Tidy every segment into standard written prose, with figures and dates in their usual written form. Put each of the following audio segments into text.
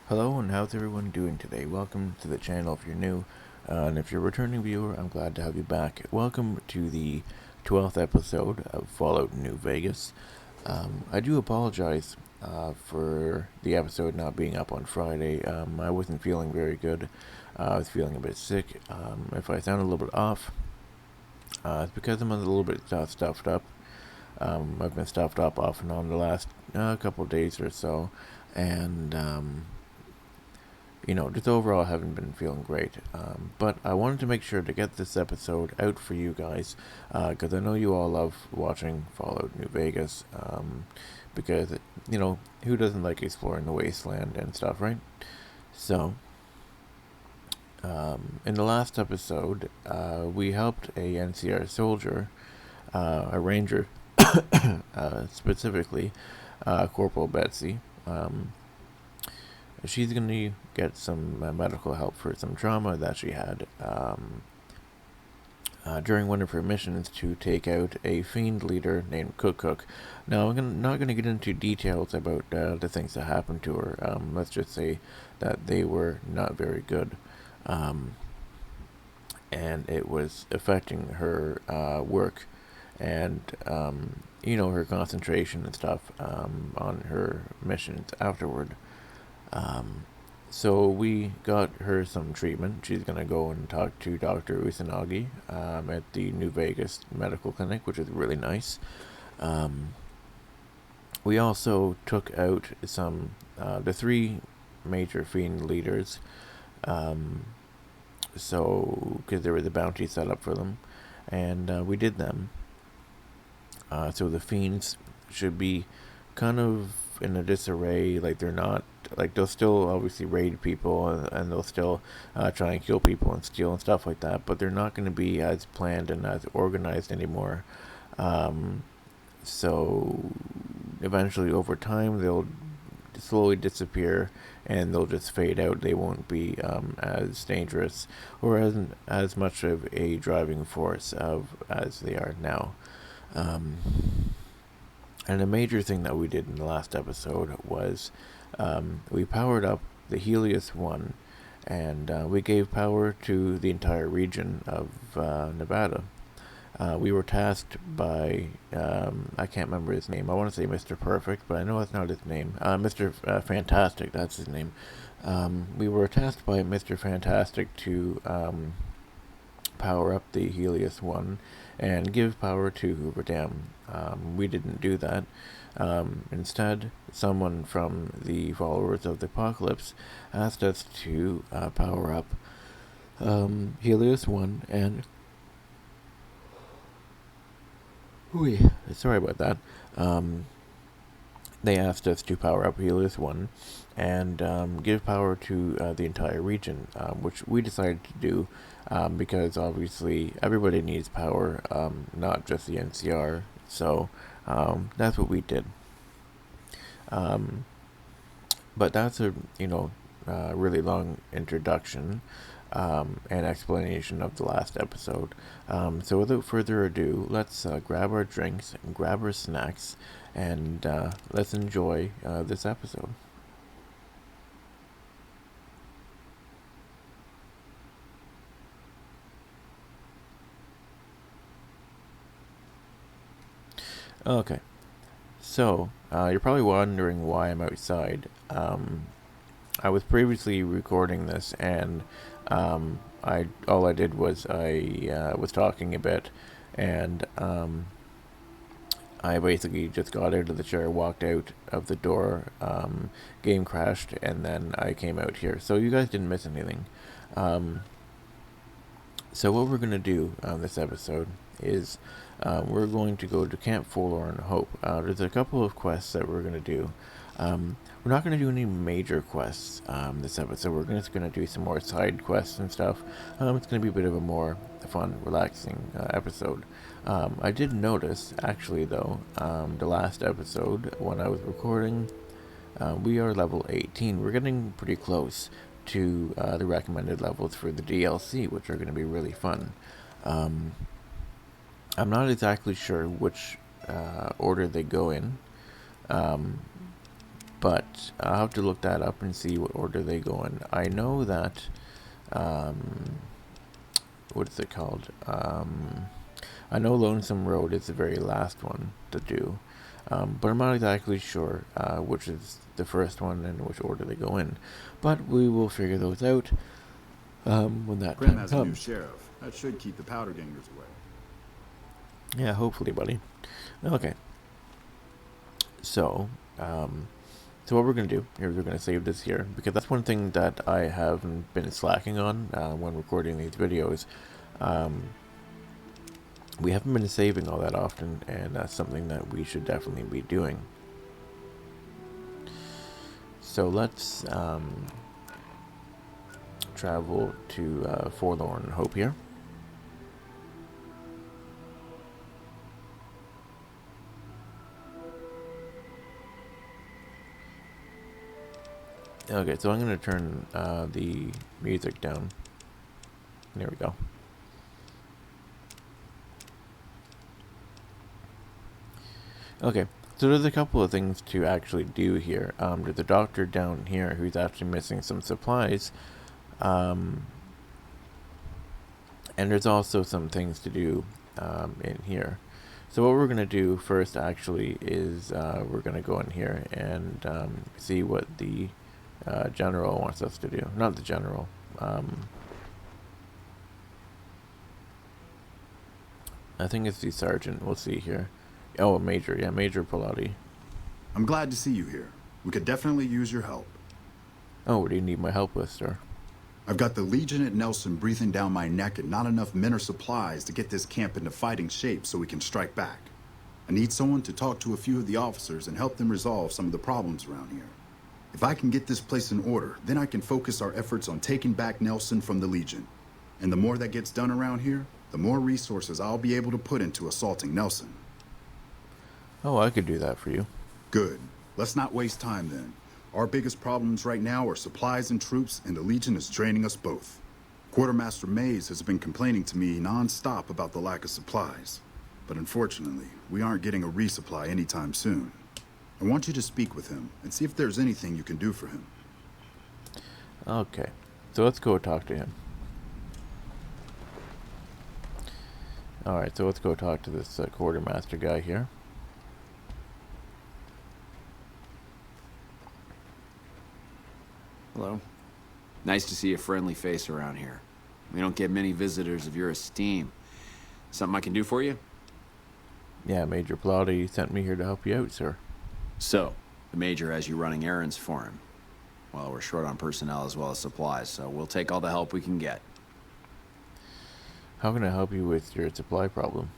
Hello, and how's everyone doing today? Welcome to the channel if you're new, and if you're a returning viewer, I'm glad to have you back. Welcome to the 12th episode of Fallout New Vegas. I do apologize for the episode not being up on Friday. I wasn't feeling very good. I was feeling a bit sick. If I sound a little bit off, it's because I'm a little bit stuffed up. I've been stuffed up off and on the last couple of days or so, and just overall I haven't been feeling great. But I wanted to make sure to get this episode out for you guys, because I know you all love watching Fallout New Vegas, because, who doesn't like exploring the wasteland and stuff, right? So, in the last episode, we helped a NCR soldier, a ranger, specifically, Corporal Betsy. She's going to get some medical help for some trauma that she had during one of her missions to take out a fiend leader named Cook. Now, not going to get into details about the things that happened to her. Let's just say that they were not very good. And it was affecting her work and, her concentration and stuff on her missions afterward. So we got her some treatment. She's gonna go and talk to Dr. Usanagi at the New Vegas Medical Clinic, which is really nice. Um, we also took out the three major fiend leaders. Um, because there was a bounty set up for them, and we did them. So the fiends should be kind of in a disarray. Like they're not, like they'll still obviously raid people, and they'll still try and kill people and steal and stuff like that. But they're not going to be as planned and as organized anymore. Um, so eventually, over time, they'll slowly disappear and they'll just fade out. They won't be as dangerous or as much of a driving force as they are now. Um, and a major thing that we did in the last episode was we powered up the Helios 1, and we gave power to the entire region of Nevada. We were tasked by, I can't remember his name. I want to say Mr. Perfect, but I know that's not his name. Mr. Fantastic, that's his name. We were tasked by Mr. Fantastic to power up the Helios 1 and give power to Hoover Dam. We didn't do that. Instead, someone from the followers of the apocalypse asked us to power up Helios 1 and. Sorry about that. Um, they asked us to power up Helios 1 and give power to the entire region, which we decided to do because obviously everybody needs power, not just the NCR. So that's what we did. Um, but that's a really long introduction and explanation of the last episode. So without further ado, let's grab our drinks and grab our snacks, and let's enjoy this episode. Okay, so you're probably wondering why I'm outside. I was previously recording this, and I all I did was I was talking a bit, and I basically just got out of the chair, walked out of the door, game crashed, and then I came out here. So you guys didn't miss anything. Um, so what we're gonna do on this episode is we're going to go to Camp Forlorn Hope. There's a couple of quests that we're gonna do. We're not going to do any major quests this episode. We're just going to do some more side quests and stuff. It's going to be a bit of a more fun, relaxing episode. I did notice, actually, though, the last episode when I was recording, we are level 18. We're getting pretty close to the recommended levels for the DLC, which are going to be really fun. Um, I'm not exactly sure which order they go in. Um, but I'll have to look that up and see what order they go in. I know that, what is it called? I know Lonesome Road is the very last one to do, but I'm not exactly sure which is the first one and which order they go in. But we will figure those out when that Primm time has a new comes. sheriff. That should keep the powder gangers away. Yeah, hopefully, buddy. Okay. So, so what we're going to do is we're going to save this here, because that's one thing that I haven't been slacking on when recording these videos. We haven't been saving all that often, and that's something that we should definitely be doing. So let's travel to Forlorn Hope here. Okay, so I'm going to turn the music down. There we go. Okay, so there's a couple of things to actually do here. There's a doctor down here who's actually missing some supplies. And there's also some things to do in here. So what we're going to do first actually is we're going to go in here and see what the general wants us to do. Not the general. I think it's the sergeant. We'll see here. Oh, Major. Yeah, Major Pilati. I'm glad to see you here. We could definitely use your help. Oh, what do you need my help with, sir? I've got the Legion at Nelson breathing down my neck and not enough men or supplies to get this camp into fighting shape so we can strike back. I need someone to talk to a few of the officers and help them resolve some of the problems around here. If I can get this place in order, then I can focus our efforts on taking back Nelson from the Legion. And the more that gets done around here, the more resources I'll be able to put into assaulting Nelson. Oh, I could do that for you. Good. Let's not waste time then. Our biggest problems right now are supplies and troops, and the Legion is draining us both. Quartermaster Mays has been complaining to me non-stop about the lack of supplies. But unfortunately, we aren't getting a resupply anytime soon. I want you to speak with him and see if there's anything you can do for him. Okay, so let's go talk to him. Alright, so let's go talk to this quartermaster guy here. Hello. Nice to see a friendly face around here. We don't get many visitors of your esteem. Something I can do for you? Yeah, Major Pilati sent me here to help you out, sir. So, the Major has you running errands for him. Well, we're short on personnel as well as supplies, so we'll take all the help we can get. How can I help you with your supply problem?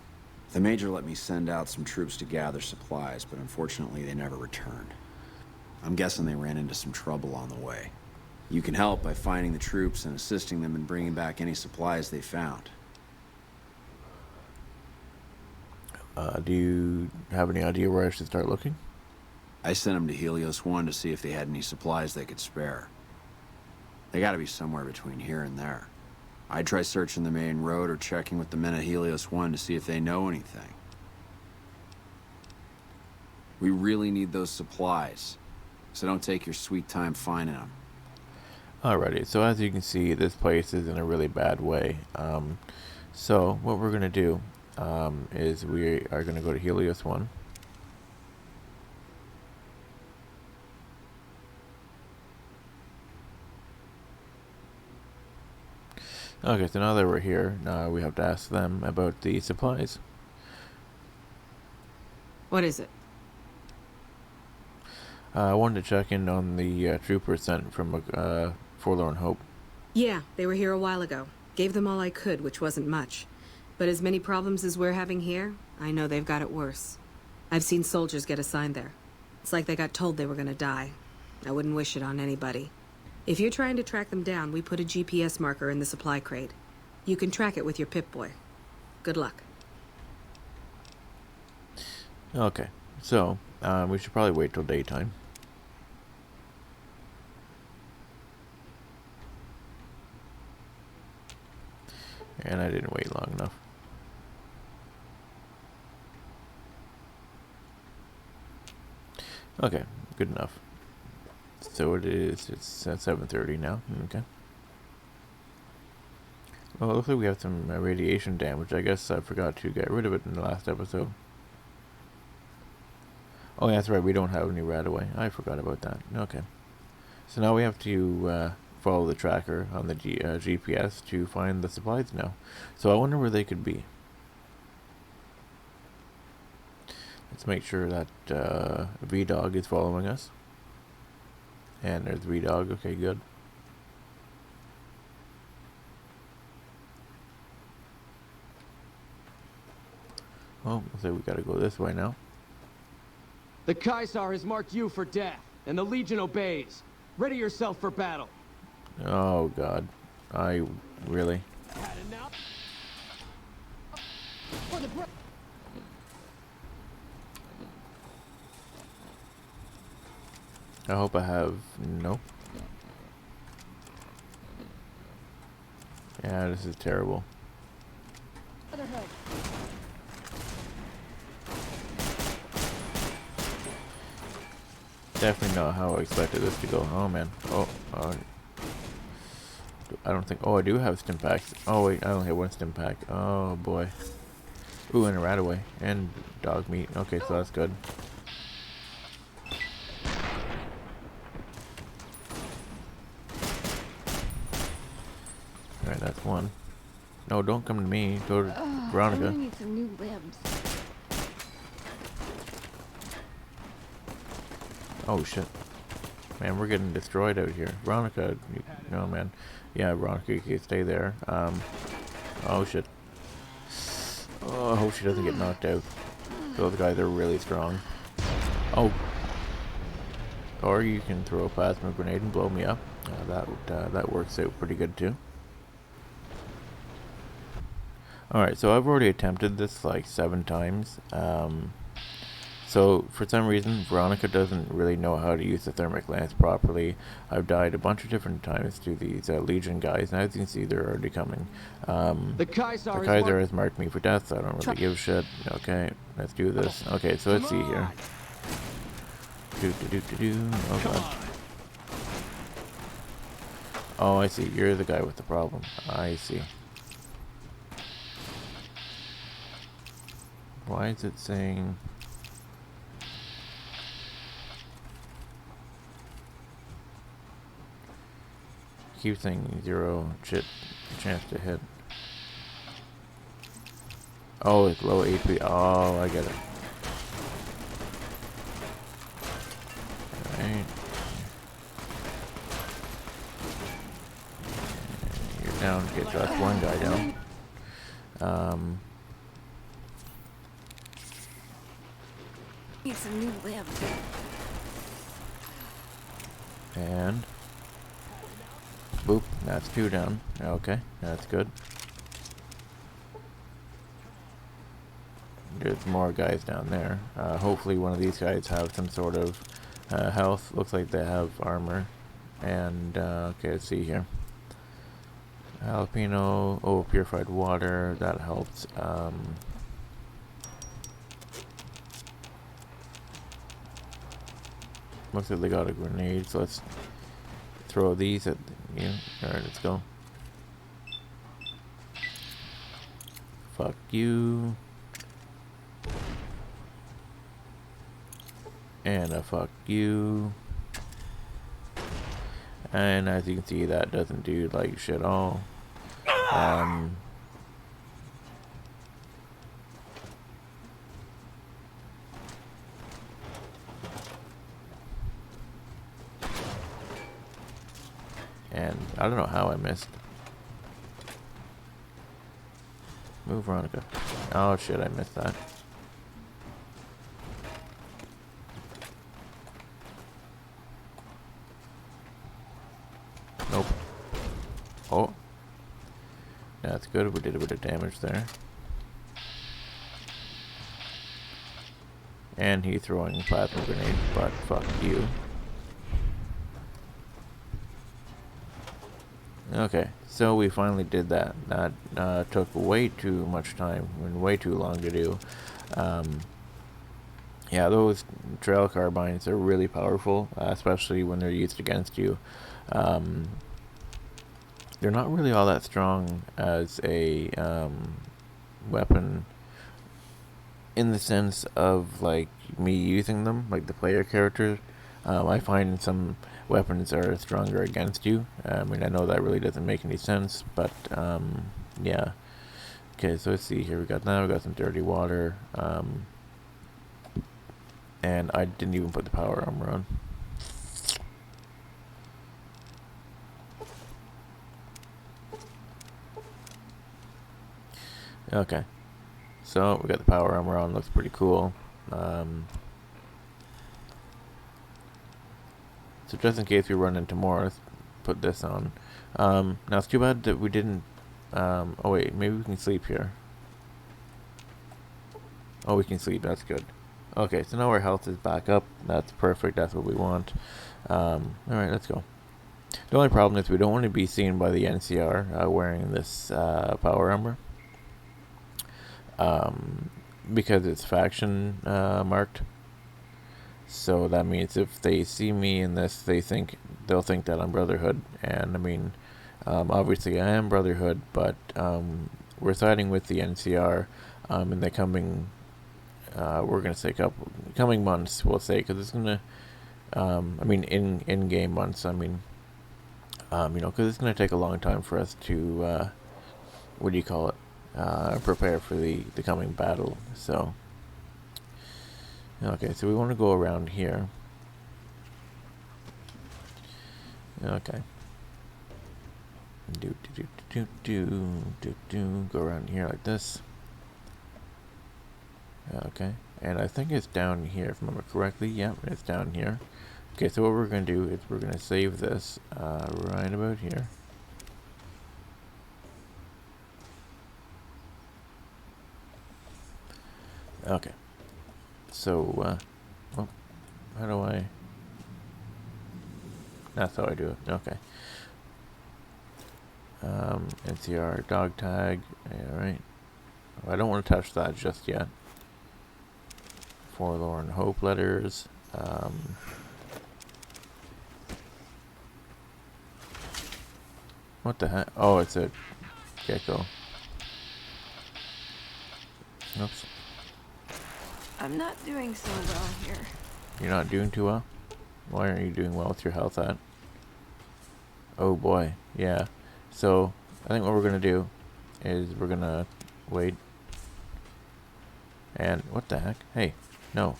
The Major let me send out some troops to gather supplies, but unfortunately they never returned. I'm guessing they ran into some trouble on the way. You can help by finding the troops and assisting them in bringing back any supplies they found. Do you have any idea where I should start looking? I sent them to Helios 1 to see if they had any supplies they could spare. They gotta be somewhere between here and there. I'd try searching the main road or checking with the men at Helios 1 to see if they know anything. We really need those supplies, so don't take your sweet time finding them. Alrighty, so as you can see, this place is in a really bad way. So what we're going to do is we are going to go to Helios 1. Okay, so now that we're here, we have to ask them about the supplies. What is it? I wanted to check in on the troopers sent from Forlorn Hope. Yeah, they were here a while ago. Gave them all I could, which wasn't much. But as many problems as we're having here, I know they've got it worse. I've seen soldiers get assigned there. It's like they got told they were gonna die. I wouldn't wish it on anybody. If you're trying to track them down, we put a GPS marker in the supply crate. You can track it with your Pip-Boy. Good luck. Okay, so we should probably wait till daytime. And I didn't wait long enough. Okay, good enough. So it's at 7:30 now. Okay. Well, it looks like we have some radiation damage. I guess I forgot to get rid of it in the last episode. Oh, yeah, that's right. We don't have any Radaway. I forgot about that. Okay. So now we have to follow the tracker on the GPS to find the supplies now. So I wonder where they could be. Let's make sure that V-Dog is following us. And there's V-Dog. Okay, good. Oh, looks like we gotta go this way now. The Caesar has marked you for death, and the Legion obeys. Ready yourself for battle. Oh, God. I really... Had enough? I hope I have... Nope. Yeah, this is terrible. Definitely not how I expected this to go. Oh, man. Oh, I don't think... Oh, I do have stim packs. Oh, wait. I only have one stim pack. Oh, boy. Ooh, and a Radaway. And dog meat. Okay, so that's good. Alright, that's one. No, don't come to me. Go to Veronica. I need some new limbs. Oh, shit. Man, we're getting destroyed out here. Veronica, no, man. Yeah, Veronica, you can stay there. Oh, shit. Oh, I hope she doesn't get knocked out. Those guys are really strong. Oh. Or you can throw a plasma grenade and blow me up. That works out pretty good, too. Alright, so I've already attempted this like 7 times. So for some reason, Veronica doesn't really know how to use the thermic lance properly. I've died a bunch of different times to these Legion guys, and as you can see, they're already coming. The Caesar has marked me for death, so I don't really give a shit. Okay, let's do this. Okay, so let's see here. Oh, God. Oh, I see. You're the guy with the problem. I see. Why is it saying... Keep saying 0 chance to hit. Oh, it's low HP. Oh, I get it. Alright. You're down. Okay, so that's one guy down. Need some new limbs. And boop, that's 2 down. Okay, that's good. There's more guys down there. Hopefully one of these guys have some sort of health. Looks like they have armor. And okay, let's see here. Jalapeno. Oh, purified water. That helps. Looks like they got a grenade, so let's throw these at you. Alright, let's go. Fuck you. And a fuck you. And as you can see, that doesn't do like shit at all. And I don't know how I missed. Move, Veronica. Oh shit, I missed that. Nope. Oh. That's good. We did a bit of damage there. And he's throwing plasma grenades, but fuck you. Okay, so we finally did that. That took way too much time and way too long to do. Yeah, those trail carbines are really powerful, especially when they're used against you. Um, they're not really all that strong as a weapon in the sense of like me using them, like the player character. I find some weapons are stronger against you. I mean, I know that really doesn't make any sense, but yeah. Okay, so let's see here. We got some dirty water, and I didn't even put the power armor on. Okay, so we got the power armor on. Looks pretty cool. So just in case we run into more, let's put this on. Now it's too bad that we didn't. Oh wait, maybe we can sleep here. Oh, we can sleep. That's good. Okay, so now our health is back up. That's perfect. That's what we want. All right, let's go. The only problem is we don't want to be seen by the NCR wearing this power armor. Because it's faction marked. So that means if they see me in this, they'll think that I'm Brotherhood. And I mean, obviously I am Brotherhood, but we're siding with the NCR in the coming. We're gonna say coming months. We'll say because it's gonna. I mean, in game months. I mean, because it's gonna take a long time for us to. What do you call it? Prepare for the coming battle. So. Okay, so we want to go around here. Okay. Go around here like this. Okay, and I think it's down here, if I remember correctly. Yep, it's down here. Okay, so what we're going to do is we're going to save this right about here. Okay. So, well, how do I... That's how I do it. Okay. NCR dog tag. Alright. I don't want to touch that just yet. Forlorn hope letters. What the heck? Oh, it's a gecko. Oops. I'm not doing so well here. You're not doing too well? Why aren't you doing well with your health at? Oh boy, yeah. So, I think what we're gonna do is we're gonna wait. And, what the heck? Hey, no.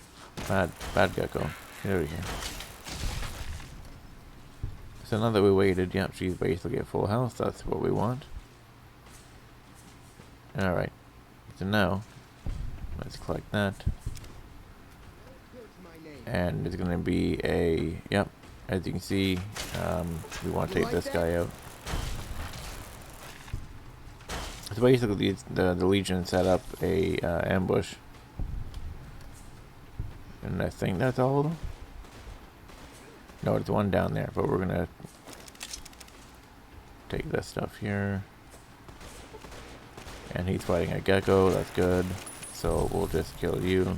Bad gecko. Get over here. So now that we waited, yep, she's basically at full health. That's what we want. Alright. So now, let's collect that. And it's going to be a, yep, as you can see, we want to take this guy out. So basically the Legion set up a ambush. And I think that's all of them. No, it's one down there, but we're going to take this stuff here. And he's fighting a gecko, that's good. So we'll just kill you.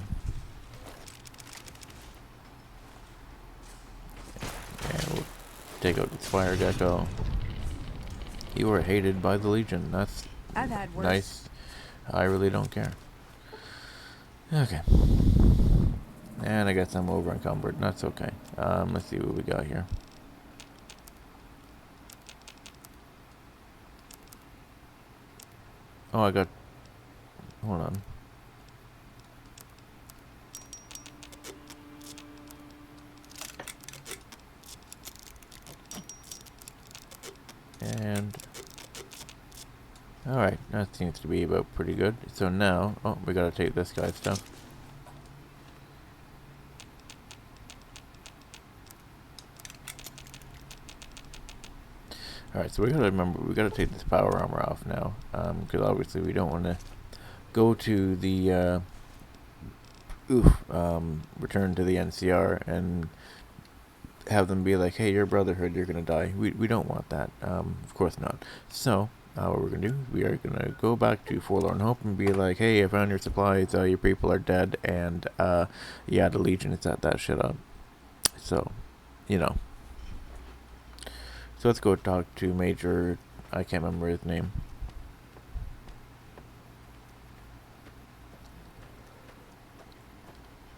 And we'll take out this fire gecko. You are hated by the Legion. That's I've had worse. nice. I really don't care. Okay. And I guess I'm over encumbered. That's okay. Let's see what we got here. Oh, I got... Hold on. And... Alright, that seems to be about pretty good. So now... Oh, we gotta take this guy's stuff. Alright, so we gotta remember, we gotta take this power armor off now. Because obviously we don't want to go to the... return to the NCR and have them be like, hey, you're Brotherhood, you're gonna die. We don't want that. Of course not. So, what we're gonna do, we are gonna go back to Forlorn Hope and be like, hey, I found your supplies, your people are dead, and yeah, the Legion is at that shit up. So, you know. So let's go talk to Major, I can't remember his name.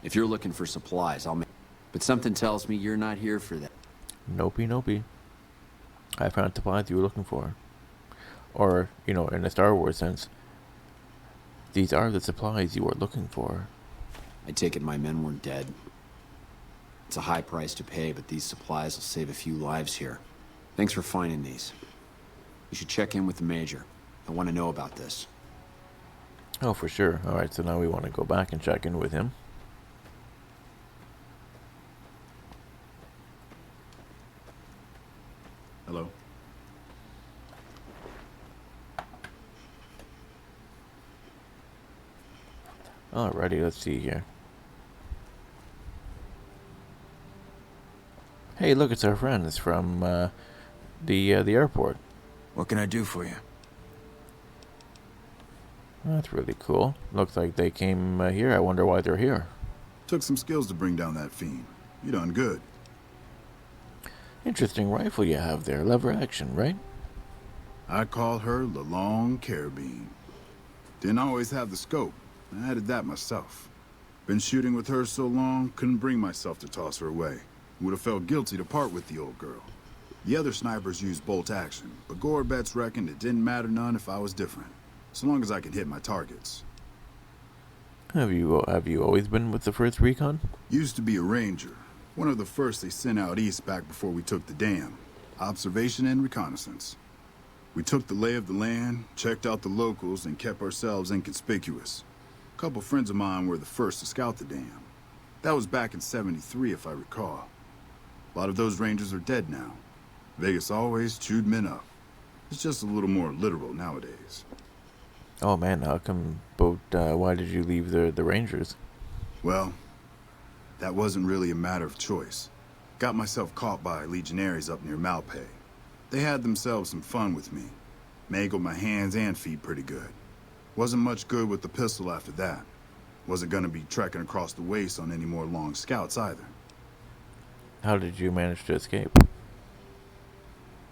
If you're looking for supplies, I'll make... But something tells me you're not here for that. Nope. I found supplies you were looking for. Or, you know, in a Star Wars sense, these are the supplies you are looking for. I take it my men weren't dead. It's a high price to pay, but these supplies will save a few lives here. Thanks for finding these. You should check in with the Major. I want to know about this. Oh, for sure. Alright, so now we want to go back and check in with him. Hello? Alrighty, let's see here. Hey, look, it's our friends from the airport. What can I do for you? That's really cool. Looks like they came here. I wonder why they're here. Took some skills to bring down that fiend. You done good. Interesting rifle you have there. Lever action, right? I call her the Long Carabine. Didn't always have the scope. I added that myself. Been shooting with her so long, couldn't bring myself to toss her away. Would have felt guilty to part with the old girl. The other snipers used bolt action, but Gorbets reckoned it didn't matter none if I was different, so long as I could hit my targets. Have you always been with the 1st Recon? Used to be a ranger, one of the first they sent out east back before we took the dam. Observation and reconnaissance. We took the lay of the land, checked out the locals, and kept ourselves inconspicuous. A couple friends of mine were the first to scout the dam. That was back in '73, if I recall. A lot of those rangers are dead now. Vegas always chewed men up. It's just a little more literal nowadays. Oh man, how come? But why did you leave the Rangers? Well, that wasn't really a matter of choice. Got myself caught by legionaries up near Malpay. They had themselves some fun with me. Mangled my hands and feet pretty good. Wasn't much good with the pistol after that. Wasn't gonna be trekking across the waste on any more long scouts either. How did you manage to escape?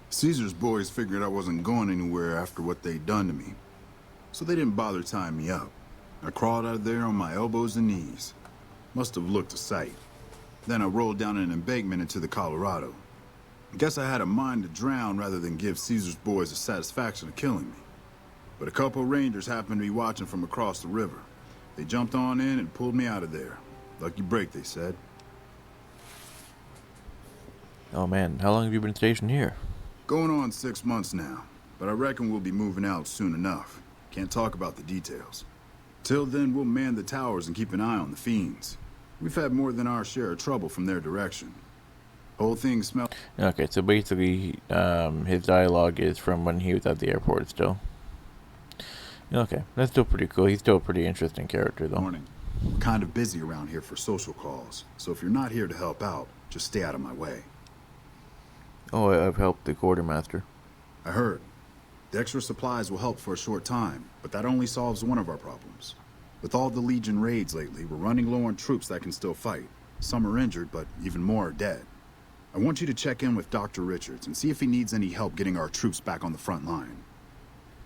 Caesar's boys figured I wasn't going anywhere after what they'd done to me. So they didn't bother tying me up. I crawled out of there on my elbows and knees. Must have looked a sight. Then I rolled down an embankment into the Colorado. Guess I had a mind to drown rather than give Caesar's boys the satisfaction of killing me. But a couple rangers happened to be watching from across the river. They jumped on in and pulled me out of there. Lucky break, they said. Oh man, how long have you been stationed here? Going on 6 months now, but I reckon we'll be moving out soon enough. Can't talk about the details. Till then, we'll man the towers and keep an eye on the fiends. We've had more than our share of trouble from their direction. Whole thing smells... Okay, so basically, his dialogue is from when he was at the airport still. Okay, that's still pretty cool. He's still a pretty interesting character, though. Morning. We're kind of busy around here for social calls, so if you're not here to help out, just stay out of my way. Oh, I've helped the quartermaster. I heard. The extra supplies will help for a short time, but that only solves one of our problems. With all the Legion raids lately, we're running low on troops that can still fight. Some are injured, but even more are dead. I want you to check in with Dr. Richards and see if he needs any help getting our troops back on the front line.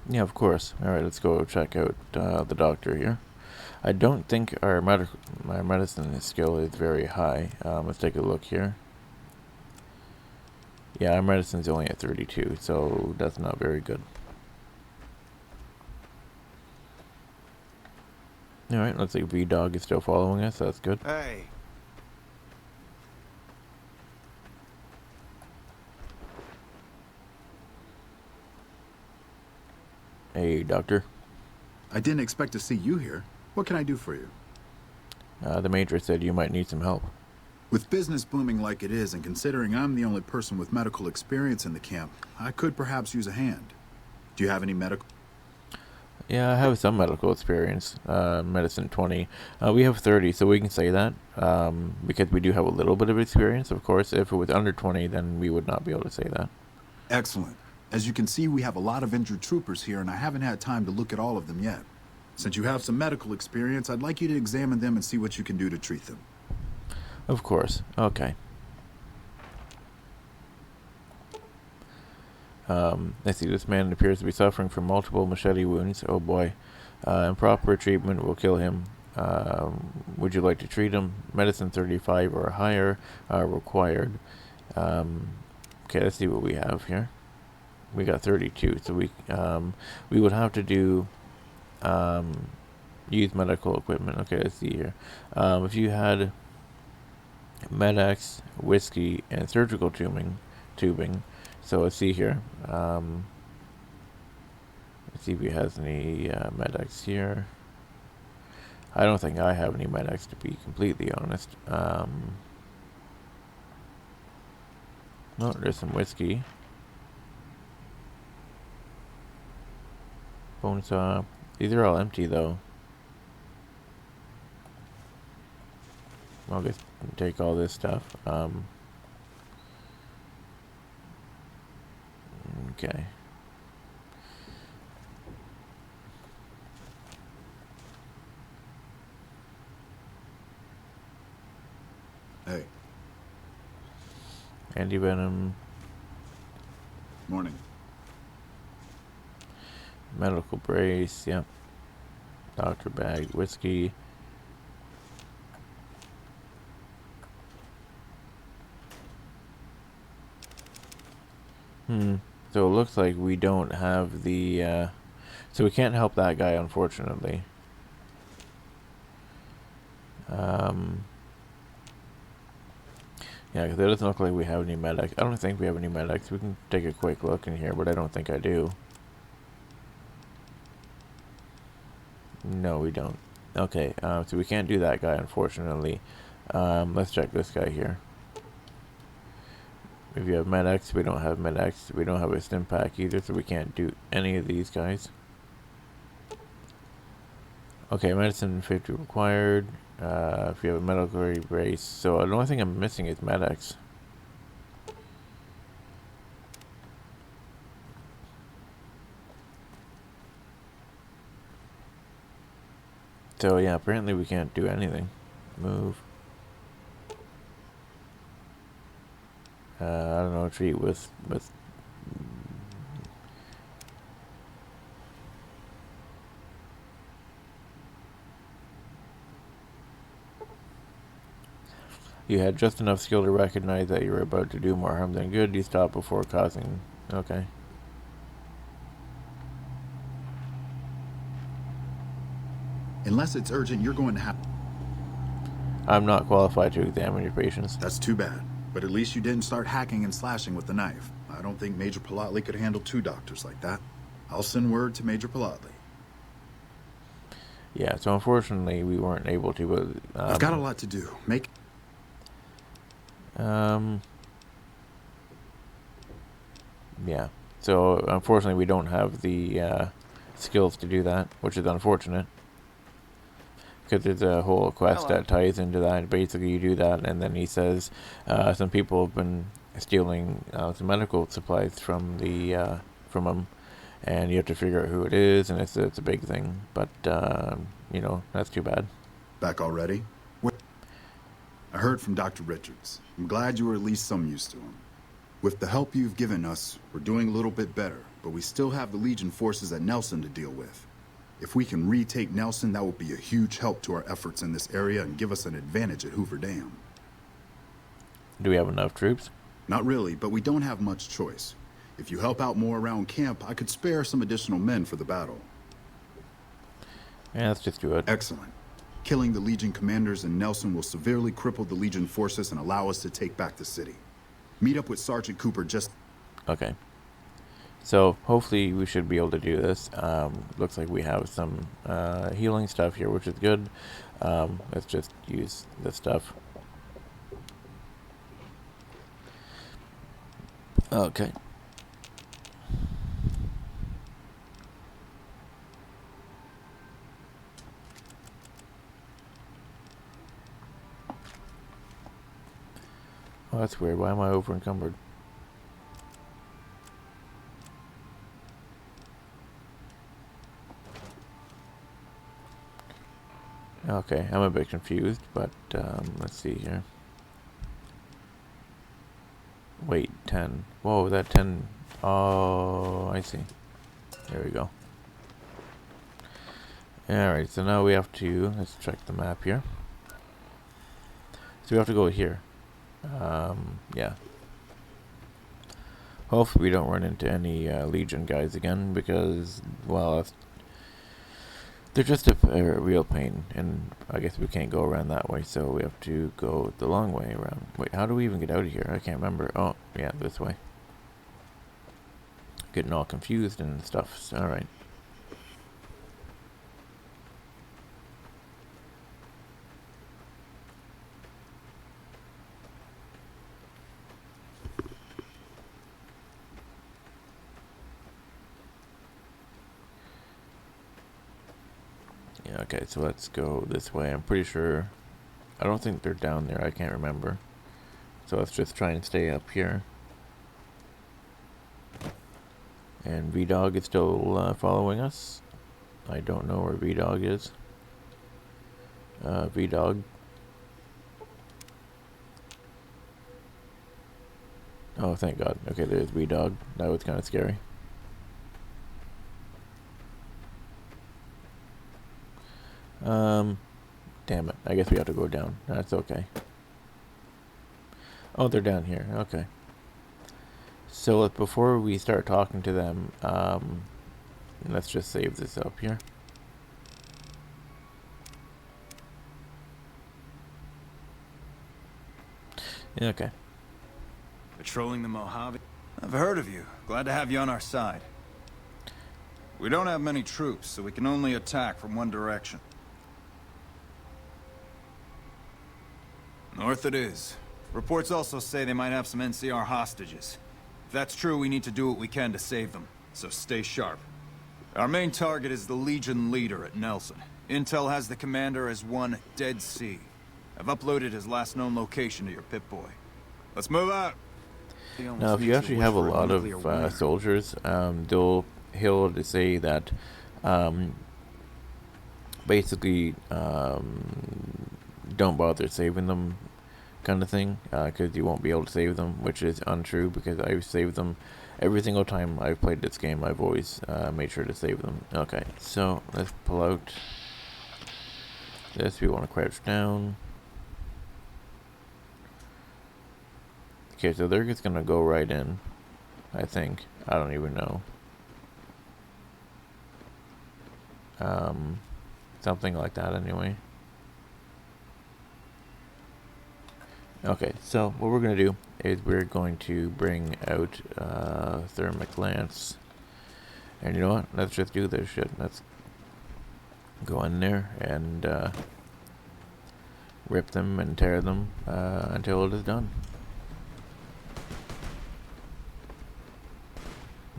Yeah, of course. Alright, let's go check out the doctor here. I don't think our medicine skill is very high. Let's take a look here. Yeah, our medicine's only at 32, so that's not very good. Alright, looks like V-Dog is still following us. That's good. Hey. Hey, Doctor. I didn't expect to see you here. What can I do for you? The Major said you might need some help. With business booming like it is, and considering I'm the only person with medical experience in the camp, I could perhaps use a hand. Do you have any medical... Yeah, I have some medical experience. Medicine 20. We have 30, so we can say that. Because we do have a little bit of experience, of course. If it was under 20, then we would not be able to say that. Excellent. As you can see, we have a lot of injured troopers here, and I haven't had time to look at all of them yet. Since you have some medical experience, I'd like you to examine them and see what you can do to treat them. Of course. Okay. Let's see. This man appears to be suffering from multiple machete wounds. Oh boy. Improper treatment will kill him. Would you like to treat him? Medicine 35 or higher are required. Okay, let's see what we have here. We got 32, so we would have to do use medical equipment. Okay, let's see here. If you had Med-X, whiskey, and surgical tubing. So let's see here. Let's see if he has any Med-X here. I don't think I have any Med-X, to be completely honest. No, there's some whiskey. Bone saw. These are all empty, though. I'll just take all this stuff. Okay. Hey. Anti-venom. Morning. Medical brace. Yep. Doctor bag. Whiskey. So it looks like we don't have the, so we can't help that guy, unfortunately. Yeah, because it doesn't look like we have any Med-X. I don't think we have any Med-X. We can take a quick look in here, but I don't think I do. No, we don't. Okay, so we can't do that guy, unfortunately. Let's check this guy here. If you have Med-X, we don't have Med-X. We don't have a stim pack either, so we can't do any of these guys. Okay, medicine 50 required. If you have a medical brace. So the only thing I'm missing is Med-X. So yeah, apparently we can't do anything. Move. I don't know, treat with you had just enough skill to recognize that you were about to do more harm than good. You stopped before causing. Okay. Unless it's urgent, you're going to have... I'm not qualified to examine your patients. That's too bad. But at least you didn't start hacking and slashing with the knife. I don't think Major Palatli could handle 2 doctors like that. I'll send word to Major Palatli. Yeah, so unfortunately we weren't able to, but... I've got a lot to do. Yeah. So unfortunately we don't have the skills to do that, which is unfortunate. Because there's a whole quest that ties into that. Basically, you do that, and then he says some people have been stealing some medical supplies from the from him, and you have to figure out who it is, and it's a big thing. But you know, that's too bad. Back already? I heard from Dr. Richards. I'm glad you were at least some use to him. With the help you've given us, we're doing a little bit better, but we still have the Legion forces at Nelson to deal with. If we can retake Nelson, that would be a huge help to our efforts in this area and give us an advantage at Hoover Dam. Do we have enough troops? Not really, but we don't have much choice. If you help out more around camp, I could spare some additional men for the battle. Yeah, let's just do it. Excellent. Killing the Legion commanders in Nelson will severely cripple the Legion forces and allow us to take back the city. Meet up with Sergeant Cooper just... Okay. So hopefully we should be able to do this. Looks like we have some healing stuff here, which is good. Let's just use this stuff. Okay. Oh, that's weird. Why am I over encumbered? Okay, I'm a bit confused, but let's see here. Wait, 10. Whoa, that 10. Oh, I see. There we go. Alright, so now we have to, let's check the map here. So we have to go here. Yeah. Hopefully we don't run into any Legion guys again, because, well, they're just a real pain, and I guess we can't go around that way, so we have to go the long way around. Wait, how do we even get out of here? I can't remember. Oh, yeah, this way. Getting all confused and stuff. So, alright. Yeah, okay, so let's go this way. I'm pretty sure... I don't think they're down there. I can't remember. So let's just try and stay up here. And V-Dog is still following us. I don't know where V-Dog is. V-Dog. Oh, thank God. Okay, there's V-Dog. That was kind of scary. Damn it. I guess we have to go down. That's okay. Oh, they're down here. Okay. So before we start talking to them, let's just save this up here. Yeah, okay. Patrolling the Mojave? I've heard of you. Glad to have you on our side. We don't have many troops, so we can only attack from one direction. North it is. Reports also say they might have some NCR hostages. If that's true, we need to do what we can to save them, so stay sharp. Our main target is the Legion leader at Nelson. Intel has the commander as one Dead Sea. I've uploaded his last known location to your Pip-Boy. Let's move out! Now, if you actually have a lot of soldiers, he'll say that basically don't bother saving them, kind of thing, because you won't be able to save them, which is untrue, because I've saved them every single time I've played this game. I've always made sure to save them. Okay, so let's pull out this. We want to crouch down. Okay, so they're just gonna go right in, I think. I don't even know. Something like that anyway. Okay, so what we're going to do is we're going to bring out Thermic Lance. And you know what? Let's just do this shit. Let's go in there and rip them and tear them until it is done.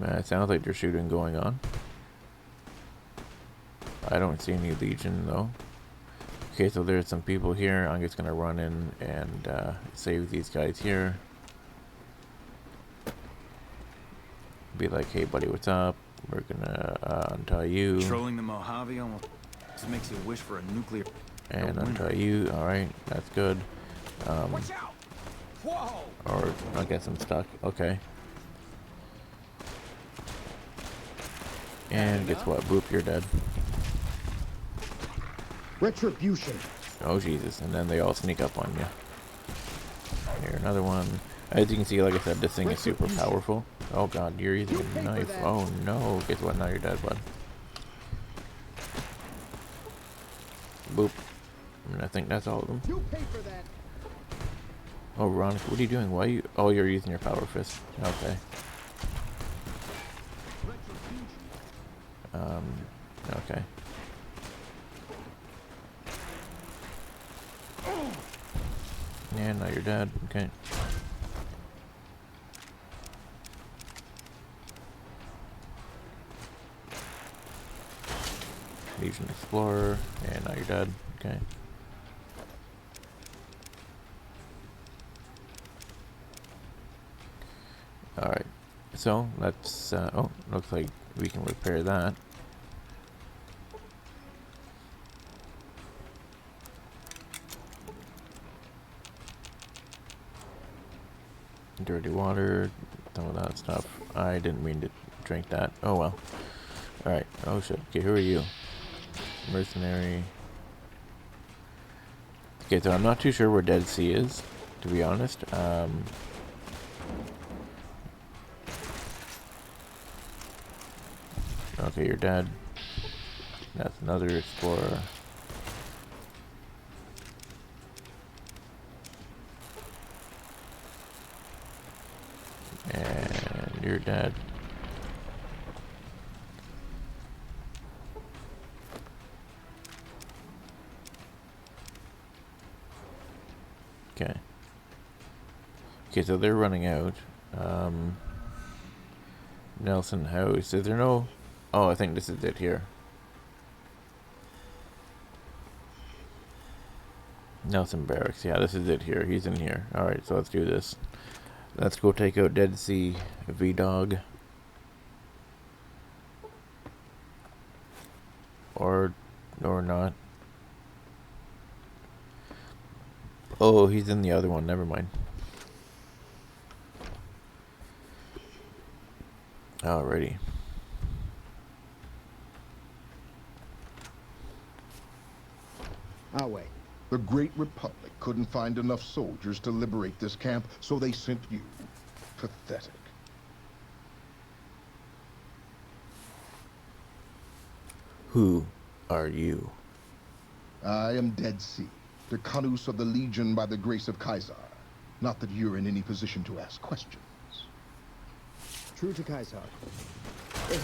It sounds like there's shooting going on. I don't see any Legion though. Okay, so there's some people here. I'm just gonna run in and save these guys here. Be like, hey buddy, what's up? We're gonna untie you. Controlling the Mojave almost makes you wish for a nuclear... And untie you. Alright, that's good. Watch out! Whoa! Or I guess I'm stuck. Okay. And guess what? Boop, you're dead. Retribution. Oh Jesus! And then they all sneak up on you. Here, another one. As you can see, like I said, this thing is super powerful. Oh God, you're using a knife. Oh no! Guess what? Now you're dead, bud. Boop. And I think that's all of them. You pay for that. Oh, Veronica, what are you doing? Why are you? Oh, you're using your power fist. Okay. Okay. Yeah, now you're dead. Okay. Legion Explorer, and now you're dead. Okay. Alright. So, let's, oh, looks like we can repair that. dirty water, some of that stuff. I didn't mean to drink that. Oh well. Alright. Oh shit. Okay, who are you? Mercenary. Okay, so I'm not too sure where Dead Sea is, to be honest. Okay, you're dead. That's another explorer. And you're dead. Okay. Okay, so they're running out. Nelson House. Is there no... Oh, I think this is it here. Nelson Barracks. Yeah, this is it here. He's in here. Alright, so let's do this. Let's go take out Dead Sea V-Dog. Or not. Oh, he's in the other one. Never mind. Alrighty. I'll wait. The Great Republic couldn't find enough soldiers to liberate this camp, so they sent you. Pathetic. Who are you? I am Dead Sea, the Kanus of the Legion by the grace of Caesar. Not that you're in any position to ask questions. True to Caesar.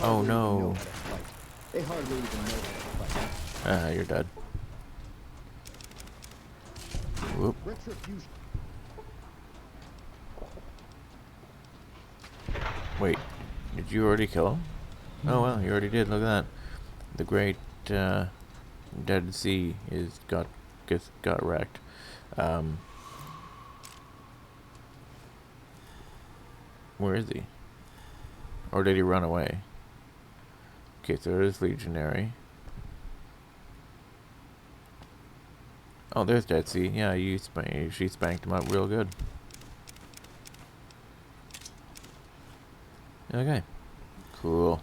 Oh no. They hardly even know how to fight. Ah, you're dead. Whoop. Retribution. Wait, did you already kill him? Oh well, you already did. Look at that. The great Dead Sea is got wrecked. Where is he? Or did he run away? Okay, so there's Legionary. Oh, there's Dead Sea. Yeah, she spanked him up real good. Okay. Cool.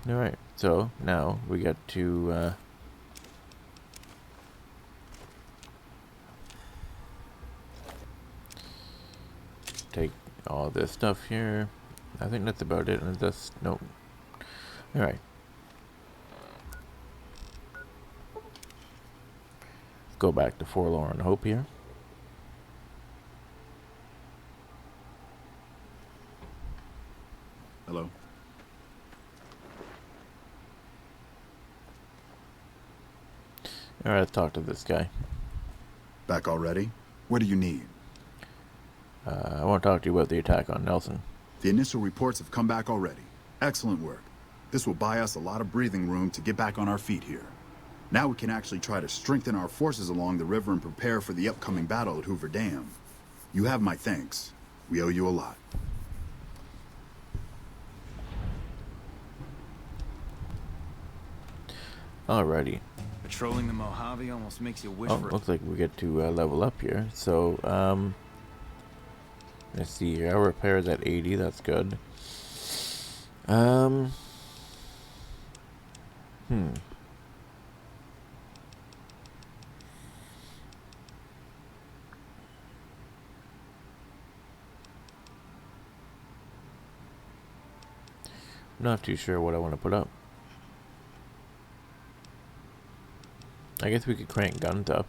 Alright, so now we get to take all this stuff here. I think that's about it. And that's nope. Alright. Let's go back to Forlorn Hope here. Hello? Alright, let's talk to this guy. Back already? What do you need? I want to talk to you about the attack on Nelson. The initial reports have come back already. Excellent work. This will buy us a lot of breathing room to get back on our feet here. Now we can actually try to strengthen our forces along the river and prepare for the upcoming battle at Hoover Dam. You have my thanks. We owe you a lot. Alrighty. Patrolling the Mojave almost makes you wish Oh, for... looks like we get to level up here. So, let's see here. Our repair is at 80. That's good. Not too sure what I want to put up. I guess we could crank guns up.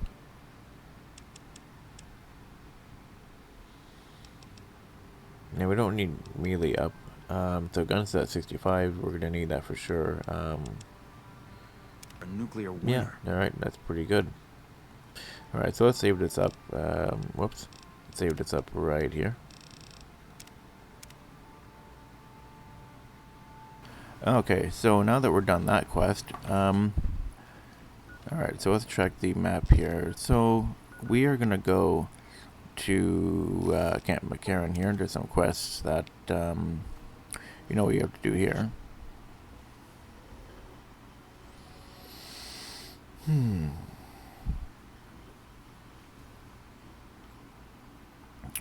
Yeah, we don't need melee up. So guns at 65, we're gonna need that for sure. a nuclear winter. Yeah, alright, that's pretty good. Alright, so let's save this up. Whoops. Let's save this up right here. Okay, so now that we're done that quest, alright, so let's check the map here. So we are gonna go to Camp McCarran here and do some quests that you know what you have to do here.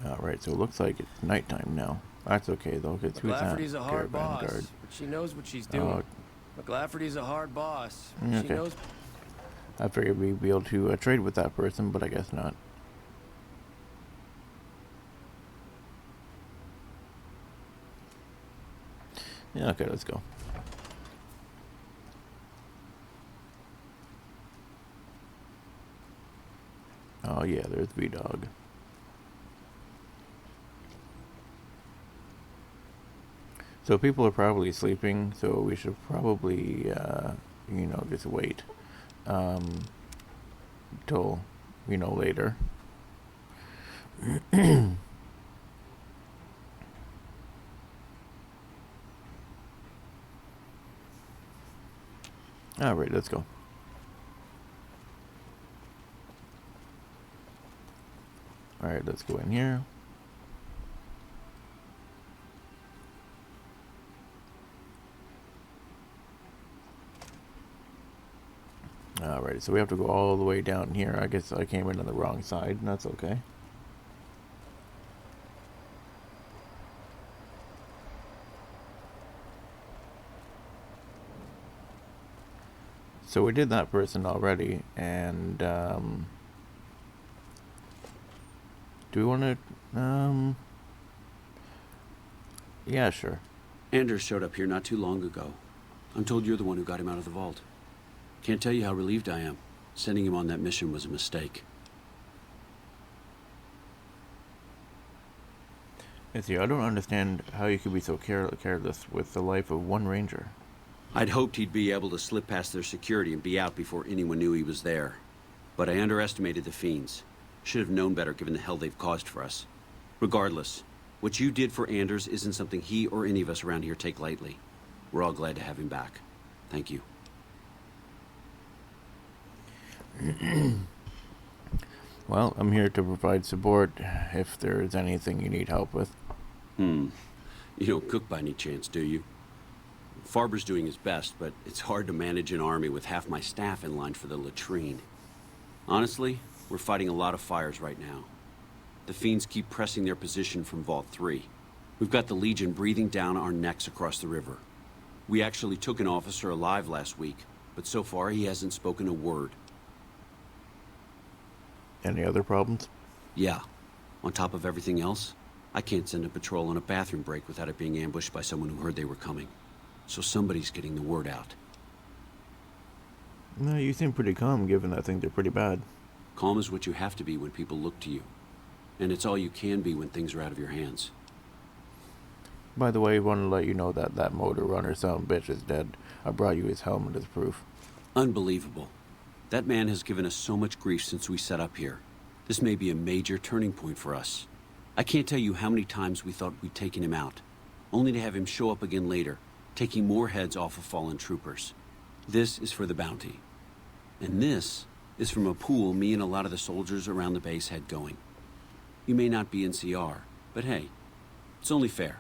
Alright, so it looks like it's nighttime now. That's okay though, because who's that? McLafferty's a hard Caravan boss, guard. but she knows what she's doing. McLafferty's a hard boss. She Okay. knows. I figured we'd be able to trade with that person, but I guess not. Yeah, okay, let's go. Oh yeah, there's V-Dog. So people are probably sleeping, so we should probably, you know, just wait till, you know, later. Alright, let's go. Alright, let's go in here. Alright, so we have to go all the way down here. I guess I came in on the wrong side, and that's okay. So we did that person already, and do we want to, yeah, sure. Anders showed up here not too long ago. I'm told you're the one who got him out of the vault. Can't tell you how relieved I am. Sending him on that mission was a mistake. See, I don't understand how you could be so careless with the life of one ranger. I'd hoped he'd be able to slip past their security and be out before anyone knew he was there. But I underestimated the fiends. Should have known better given the hell they've caused for us. Regardless, what you did for Anders isn't something he or any of us around here take lightly. We're all glad to have him back. Thank you. Well, I'm here to provide support if there's anything you need help with. You don't cook by any chance, do you? Farber's doing his best, but it's hard to manage an army with half my staff in line for the latrine. Honestly, we're fighting a lot of fires right now. The fiends keep pressing their position from Vault 3. We've got the Legion breathing down our necks across the river. We actually took an officer alive last week, but so far he hasn't spoken a word. Any other problems? Yeah. On top of everything else, I can't send a patrol on a bathroom break without it being ambushed by someone who heard they were coming. So somebody's getting the word out. No, you seem pretty calm given that things are pretty bad. Calm is what you have to be when people look to you. And it's all you can be when things are out of your hands. By the way, I want to let you know that that motor runner son of a bitch is dead. I brought you his helmet as proof. Unbelievable. That man has given us so much grief since we set up here. This may be a major turning point for us. I can't tell you how many times we thought we'd taken him out, only to have him show up again later, taking more heads off of fallen troopers. This is for the bounty. And this is from a pool me and a lot of the soldiers around the base had going. You may not be NCR, but hey, it's only fair.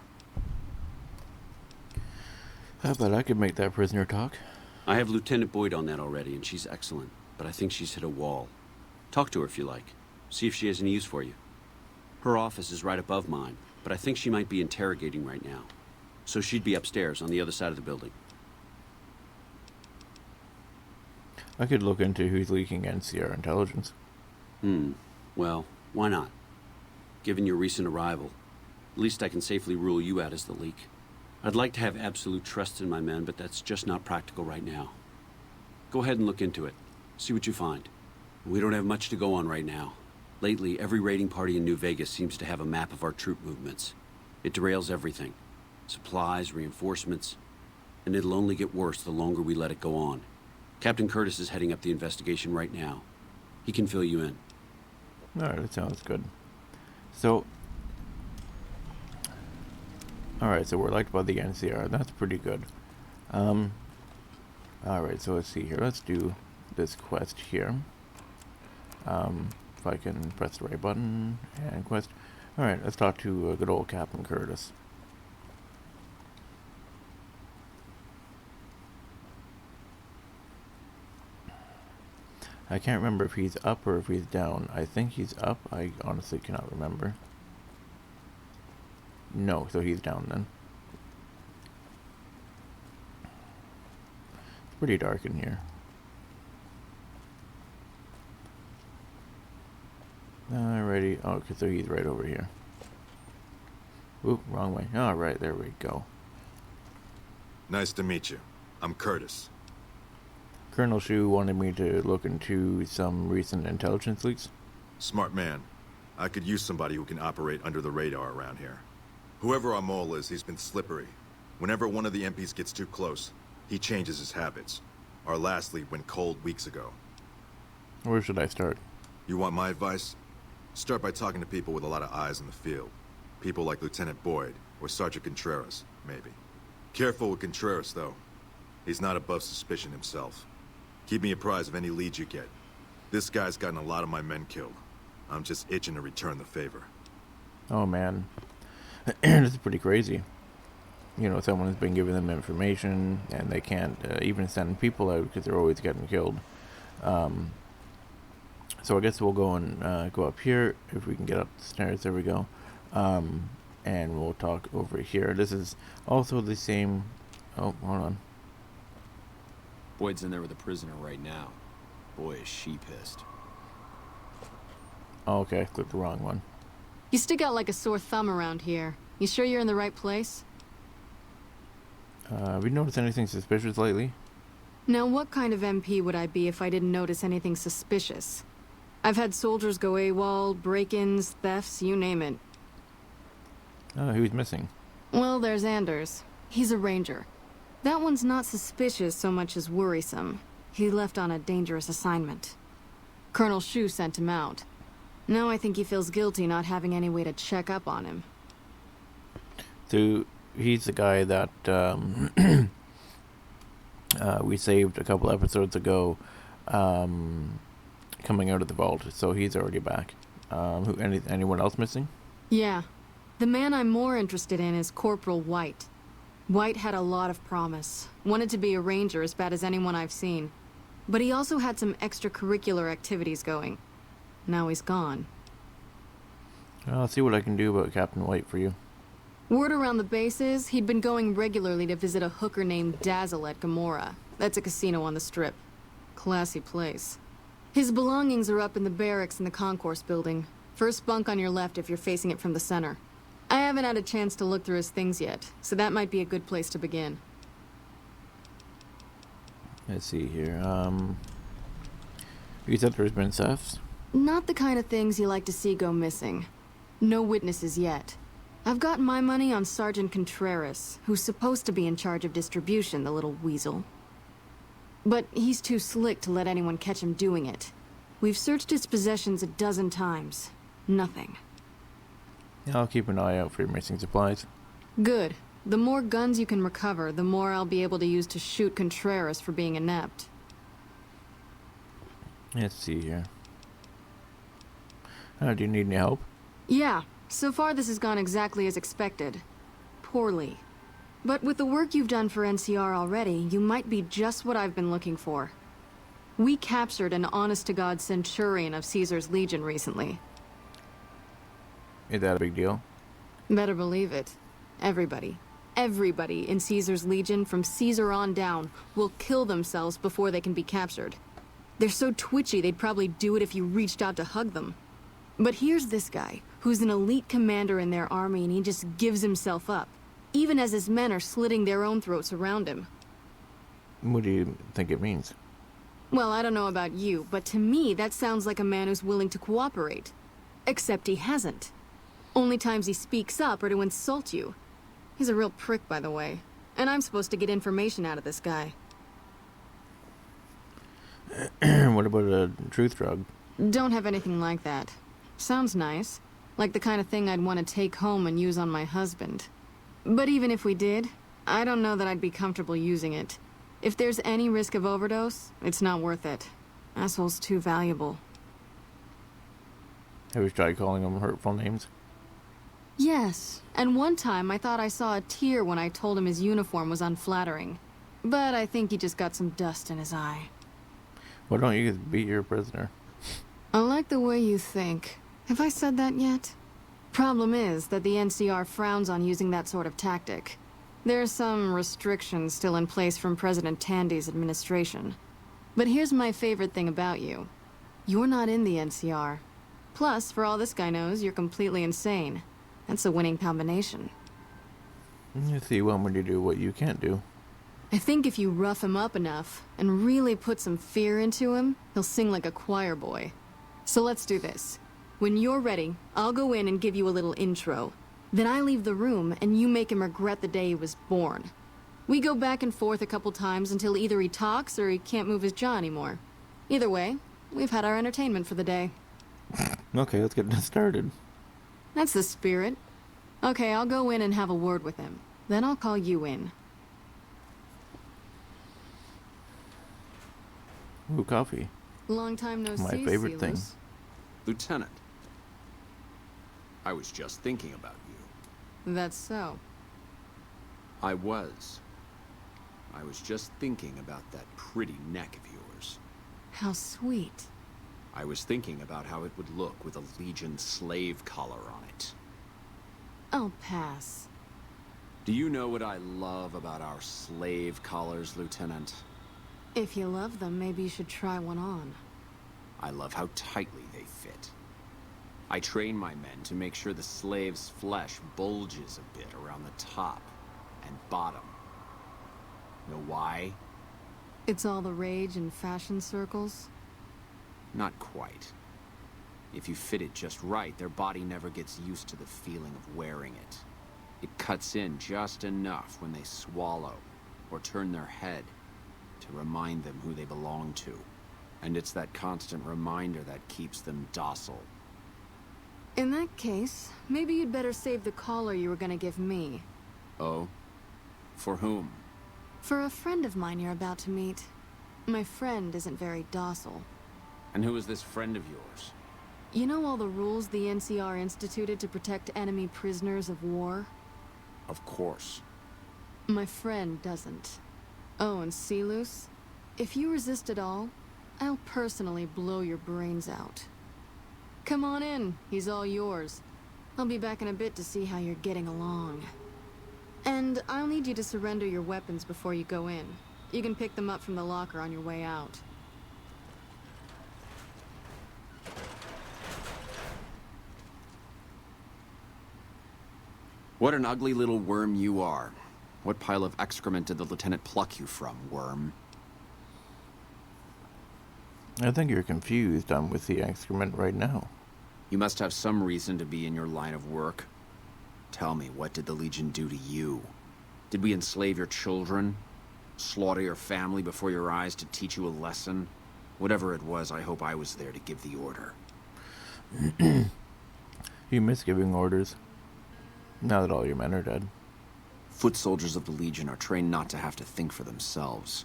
I bet I could make that prisoner talk. I have Lieutenant Boyd on that already, and she's excellent, but I think she's hit a wall. Talk to her if you like. See if she has any use for you. Her office is right above mine, but I think she might be interrogating right now. So she'd be upstairs on the other side of the building. I could look into who's leaking NCR intelligence. Well, why not? Given your recent arrival, at least I can safely rule you out as the leak. I'd like to have absolute trust in my men, but that's just not practical right now. Go ahead and look into it. See what you find. We don't have much to go on right now. Lately, every raiding party in New Vegas seems to have a map of our troop movements. It derails everything. Supplies, reinforcements. And it'll only get worse the longer we let it go on. Captain Curtis is heading up the investigation right now. He can fill you in. Alright, that sounds good. So, alright, so we're liked by the NCR. That's pretty good. Alright, so let's see here. Let's do this quest here. If I can press the right button and quest. Alright, let's talk to good old Captain Curtis. I can't remember if he's up or if he's down. I think he's up. I honestly cannot remember. No, so he's down then. It's pretty dark in here. Alrighty. Oh, okay, so he's right over here. Oop, wrong way. Alright, there we go. Nice to meet you. I'm Curtis. Colonel Shu wanted me to look into some recent intelligence leaks. Smart man. I could use somebody who can operate under the radar around here. Whoever our mole is, he's been slippery. Whenever one of the MPs gets too close, he changes his habits. Our last lead went cold weeks ago. Where should I start? You want my advice? Start by talking to people with a lot of eyes in the field. People like Lieutenant Boyd, or Sergeant Contreras, maybe. Careful with Contreras, though. He's not above suspicion himself. Keep me apprised of any leads you get. This guy's gotten a lot of my men killed. I'm just itching to return the favor. Oh man, this is pretty crazy. You know, someone has been giving them information, and they can't even send people out because they're always getting killed. So I guess we'll go and go up here if we can get up the stairs. There we go. And we'll talk over here. This is also the same. Oh, hold on. Boyd's in there with a prisoner right now. Boy, is she pissed. Oh, okay, I clicked the wrong one. You stick out like a sore thumb around here. You sure you're in the right place? Have you noticed anything suspicious lately? Now, what kind of MP would I be if I didn't notice anything suspicious? I've had soldiers go AWOL, break-ins, thefts, you name it. Who's missing? Well, there's Anders. He's a ranger. That one's not suspicious so much as worrisome. He left on a dangerous assignment. Colonel Shu sent him out. Now I think he feels guilty not having any way to check up on him. So, he's the guy that we saved a couple episodes ago, coming out of the vault. So he's already back. Anyone else missing? Yeah. The man I'm more interested in is Corporal White. White had a lot of promise. Wanted to be a ranger as bad as anyone I've seen. But he also had some extracurricular activities going. Now he's gone. I'll see what I can do about Captain White for you. Word around the base is he'd been going regularly to visit a hooker named Dazzle at Gamora. That's a casino on the Strip. Classy place. His belongings are up in the barracks in the concourse building. First bunk on your left if you're facing it from the center. I haven't had a chance to look through his things yet, so that might be a good place to begin. Let's see here. You said there's been thefts? Not the kind of things you like to see go missing. No witnesses yet. I've got my money on Sergeant Contreras, who's supposed to be in charge of distribution, the little weasel. But he's too slick to let anyone catch him doing it. We've searched his possessions a dozen times. Nothing. Yeah, I'll keep an eye out for your missing supplies. Good. The more guns you can recover, the more I'll be able to use to shoot Contreras for being inept. Let's see here. Do you need any help? Yeah. So far this has gone exactly as expected. Poorly. But with the work you've done for NCR already, you might be just what I've been looking for. We captured an honest-to-God Centurion of Caesar's Legion recently. Is that a big deal? Better believe it. Everybody in Caesar's Legion from Caesar on down will kill themselves before they can be captured. They're so twitchy they'd probably do it if you reached out to hug them. But here's this guy, who's an elite commander in their army, and he just gives himself up, even as his men are slitting their own throats around him. What do you think it means? Well, I don't know about you, but to me that sounds like a man who's willing to cooperate. Except he hasn't. Only times he speaks up are to insult you. He's a real prick, by the way. And I'm supposed to get information out of this guy. What about a truth drug? Don't have anything like that. Sounds nice. Like the kind of thing I'd want to take home and use on my husband. But even if we did, I don't know that I'd be comfortable using it. If there's any risk of overdose, it's not worth it. Asshole's too valuable. Have you tried calling him hurtful names? Yes, and one time I thought I saw a tear when I told him his uniform was unflattering. But I think he just got some dust in his eye. Why don't you just beat your prisoner? I like the way you think. Have I said that yet? Problem is that the NCR frowns on using that sort of tactic. There are some restrictions still in place from President Tandy's administration. But here's my favorite thing about you. You're not in the NCR. Plus, for all this guy knows, you're completely insane. That's a winning combination. You see, you want me to do what you can't do. I think if you rough him up enough, and really put some fear into him, he'll sing like a choir boy. So let's do this. When you're ready, I'll go in and give you a little intro. Then I leave the room, and you make him regret the day he was born. We go back and forth a couple times until either he talks or he can't move his jaw anymore. Either way, we've had our entertainment for the day. Okay, let's get this started. That's the spirit. Okay, I'll go in and have a word with him. Then I'll call you in. Ooh, coffee. Long time no see, My favorite thing. Sealers. Lieutenant, I was just thinking about you. That's so. I was just thinking about that pretty neck of yours. How sweet. I was thinking about how it would look with a Legion slave collar on it. I'll pass. Do you know what I love about our slave collars, Lieutenant? If you love them, maybe you should try one on. I love how tightly they fit. I train my men to make sure the slave's flesh bulges a bit around the top and bottom. Know why? It's all the rage in fashion circles? Not quite. If you fit it just right, their body never gets used to the feeling of wearing it. It cuts in just enough when they swallow or turn their head to remind them who they belong to. And it's that constant reminder that keeps them docile. In that case, maybe you'd better save the collar you were gonna give me. Oh? For whom? For a friend of mine you're about to meet. My friend isn't very docile. And who is this friend of yours? You know all the rules the NCR instituted to protect enemy prisoners of war? Of course. My friend doesn't. Oh, and Sealus, if you resist at all, I'll personally blow your brains out. Come on in, he's all yours. I'll be back in a bit to see how you're getting along. And I'll need you to surrender your weapons before you go in. You can pick them up from the locker on your way out. What an ugly little worm you are. What pile of excrement did the lieutenant pluck you from, worm? I think you're confused. I'm with the excrement right now. You must have some reason to be in your line of work. Tell me, what did the Legion do to you? Did we enslave your children? Slaughter your family before your eyes to teach you a lesson? Whatever it was, I hope I was there to give the order. You miss giving orders. Now that all your men are dead. Foot soldiers of the Legion are trained not to have to think for themselves,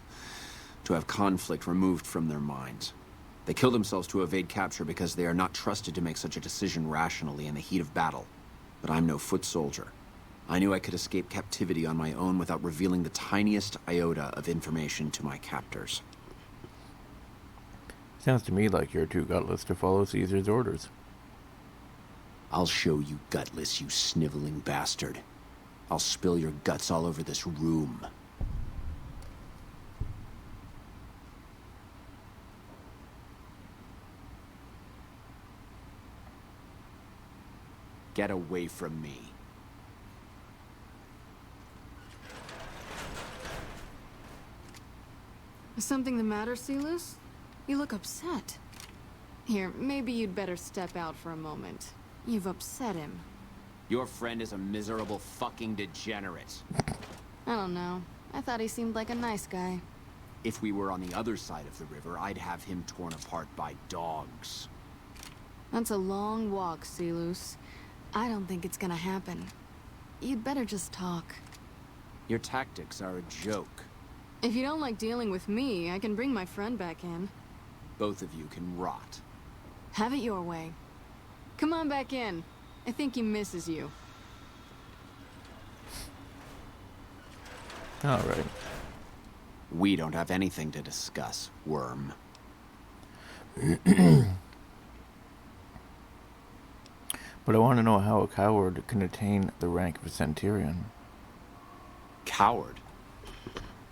to have conflict removed from their minds. They kill themselves to evade capture because they are not trusted to make such a decision rationally in the heat of battle. But I'm no foot soldier. I knew I could escape captivity on my own without revealing the tiniest iota of information to my captors. Sounds to me like you're too gutless to follow Caesar's orders. I'll show you gutless, you sniveling bastard. I'll spill your guts all over this room. Get away from me. Is something the matter, Sealus? You look upset. Here, maybe you'd better step out for a moment. You've upset him. Your friend is a miserable fucking degenerate. I don't know. I thought he seemed like a nice guy. If we were on the other side of the river, I'd have him torn apart by dogs. That's a long walk, Sealus. I don't think it's gonna happen. You'd better just talk. Your tactics are a joke. If you don't like dealing with me, I can bring my friend back in. Both of you can rot. Have it your way. Come on back in. I think he misses you. All right. We don't have anything to discuss, worm. But I want to know how a coward can attain the rank of a centurion. Coward?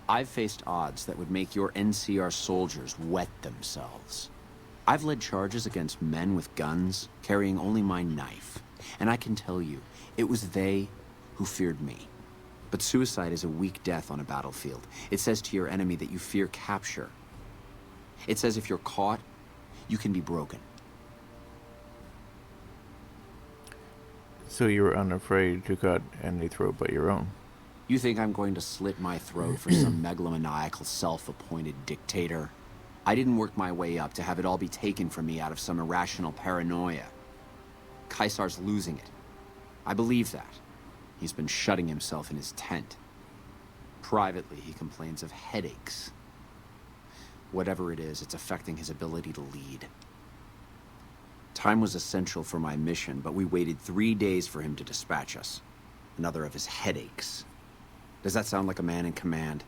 I've faced odds that would make your NCR soldiers wet themselves. I've led charges against men with guns, carrying only my knife. And I can tell you, it was they who feared me. But suicide is a weak death on a battlefield. It says to your enemy that you fear capture. It says if you're caught, you can be broken. So you're unafraid to cut any throat but your own. You think I'm going to slit my throat for some megalomaniacal self-appointed dictator? I didn't work my way up to have it all be taken from me out of some irrational paranoia. Caesar's losing it. I believe that. He's been shutting himself in his tent. Privately, he complains of headaches. Whatever it is, it's affecting his ability to lead. Time was essential for my mission, but we waited 3 days for him to dispatch us. Another of his headaches. Does that sound like a man in command?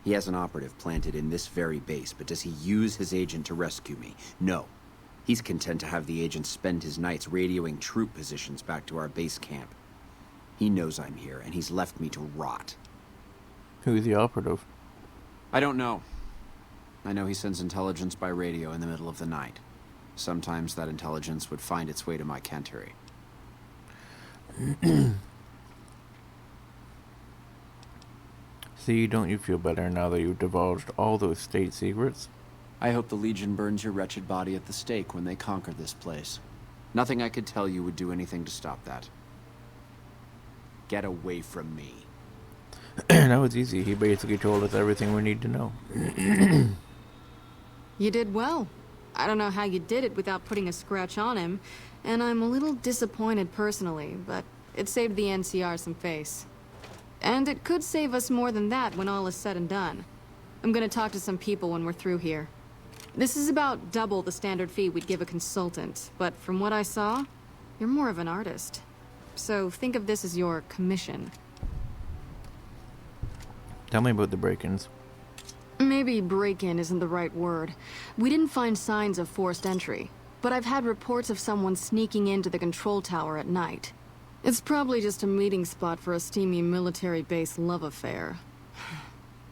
He has an operative planted in this very base, but does he use his agent to rescue me? No. He's content to have the agent spend his nights radioing troop positions back to our base camp. He knows I'm here, and he's left me to rot. Who's the operative? I don't know. I know he sends intelligence by radio in the middle of the night. Sometimes that intelligence would find its way to my cantery. See, don't you feel better now that you've divulged all those state secrets? I hope the Legion burns your wretched body at the stake when they conquer this place. Nothing I could tell you would do anything to stop that. Get away from me. That was easy. He basically told us everything we need to know. You did well. I don't know how you did it without putting a scratch on him, and I'm a little disappointed personally, but it saved the NCR some face. And it could save us more than that when all is said and done. I'm gonna talk to some people when we're through here. This is about double the standard fee we'd give a consultant, but from what I saw, you're more of an artist. So think of this as your commission. Tell me about the break-ins. Maybe break-in isn't the right word. We didn't find signs of forced entry, but I've had reports of someone sneaking into the control tower at night. It's probably just a meeting spot for a steamy military base love affair.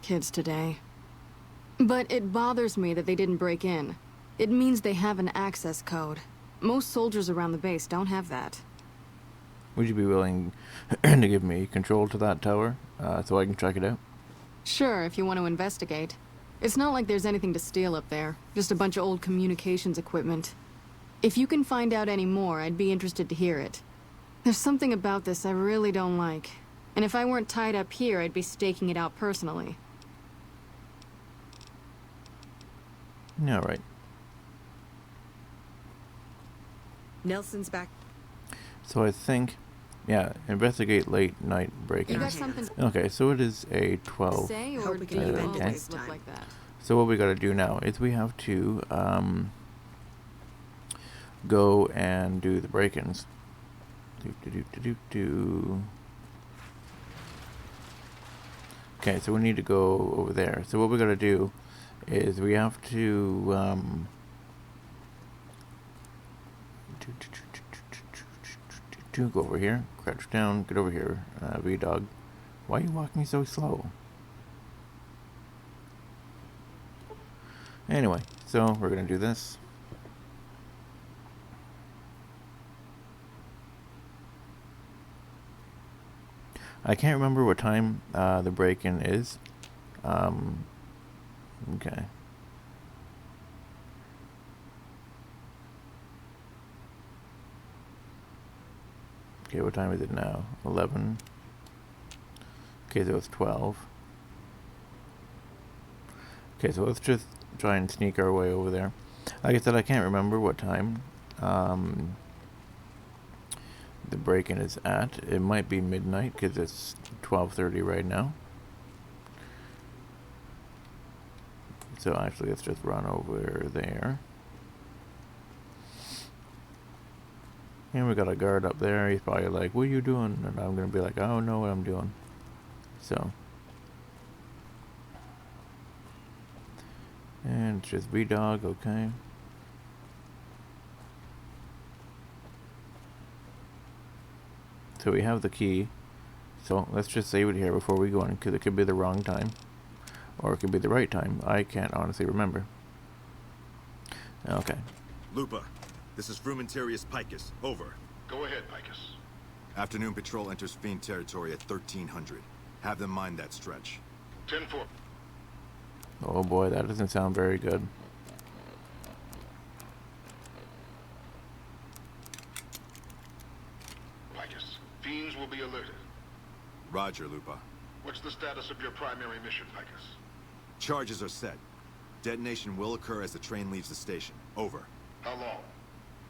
Kids today. But it bothers me that they didn't break in. It means they have an access code. Most soldiers around the base don't have that. Would you be willing to give me control to that tower so I can check it out? Sure, if you want to investigate. It's not like there's anything to steal up there. Just a bunch of old communications equipment. If you can find out any more, I'd be interested to hear it. There's something about this I really don't like. And if I weren't tied up here, I'd be staking it out personally. Yeah, right. Nelson's back. So I think, yeah, investigate late night break-ins. You got something Okay, so it is a 12. say, or Hope we do can you even always FaceTime. look like that? So what we gotta do now is we have to go and do the break-ins. Okay, so we need to go over there. So what we gotta do is we have to go over here, crouch down, get over here, V-Dog. Why are you walking so slow? Anyway, so we're gonna do this. I can't remember what time the break-in is. Okay. Okay, what time is it now? 11. Okay, so it's 12. Okay, so let's just try and sneak our way over there. Like I said, I can't remember what time the break-in is at. It might be midnight because it's 12:30 right now. So actually, let's just run over there. And we got a guard up there. He's probably like, "What are you doing?" And I'm gonna be like, "I don't know what I'm doing." So, and it's just V-Dog, okay. So we have the key. So let's just save it here before we go in, because it could be the wrong time. Or it could be the right time. I can't honestly remember. Okay. Lupa, this is Frumentarius Picus. Over. Go ahead, Picus. Afternoon patrol enters Fiend territory at 1300. Have them mind that stretch. 10-4. Oh boy, that doesn't sound very good. Picus, Fiends will be alerted. Roger, Lupa. What's the status of your primary mission, Picus? Charges are set. Detonation will occur as the train leaves the station. Over. How long?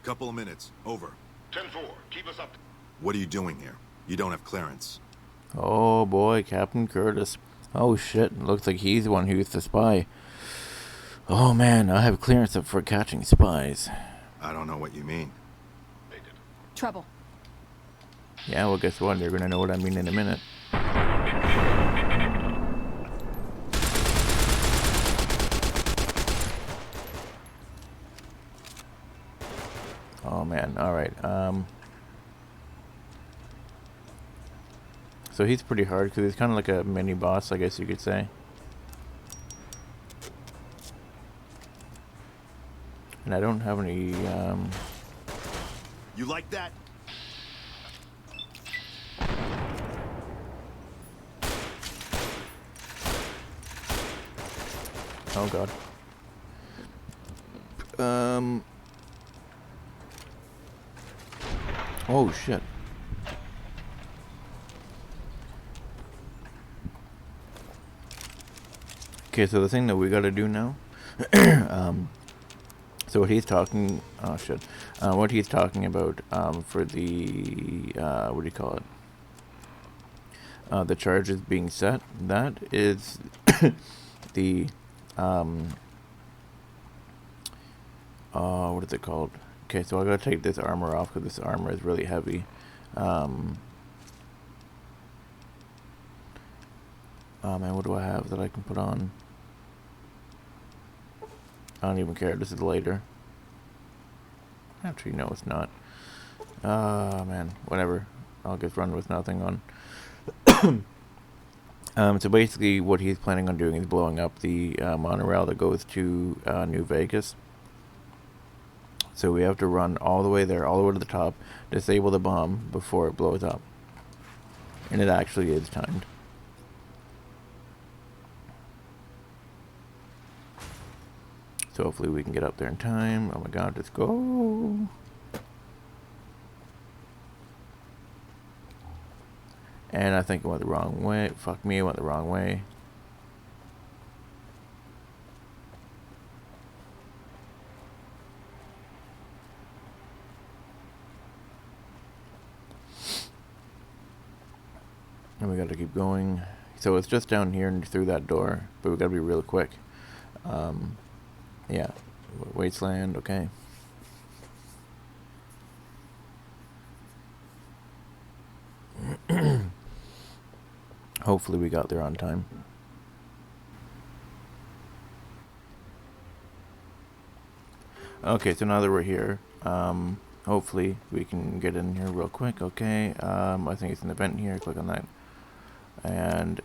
Couple of minutes. Over. 10-4. Keep us up. What are you doing here? You don't have clearance. Oh boy, Captain Curtis. Oh shit, looks like he's the one who's the spy. Oh man, I have clearance for catching spies. I don't know what you mean. Trouble. Yeah, well guess what, you're gonna know what I mean in a minute. Oh man, alright, so he's pretty hard, because he's kind of like a mini boss, I guess you could say. And I don't have any, You like that? oh god. Oh shit. Okay, so the thing that we gotta do now, so what he's talking, oh shit, what he's talking about, for the, what do you call it, the charges being set, that is the, what is it called? Okay, so I gotta take this armor off, because this armor is really heavy. Oh man, what do I have that I can put on? I don't even care, this is later. Actually, no, it's not. Man, whatever. I'll just run with nothing on. So basically what he's planning on doing is blowing up the monorail that goes to New Vegas. So we have to run all the way there, all the way to the top, disable the bomb before it blows up. And it actually is timed. So hopefully we can get up there in time. Oh my god, let's go. And I think I went the wrong way. Fuck me, I went the wrong way. And we gotta keep going. So it's just down here and through that door, but we gotta be real quick. Yeah, Wasteland, okay. Hopefully we got there on time. Okay, so now that we're here, hopefully we can get in here real quick. Okay, I think it's an event here. Click on that. And,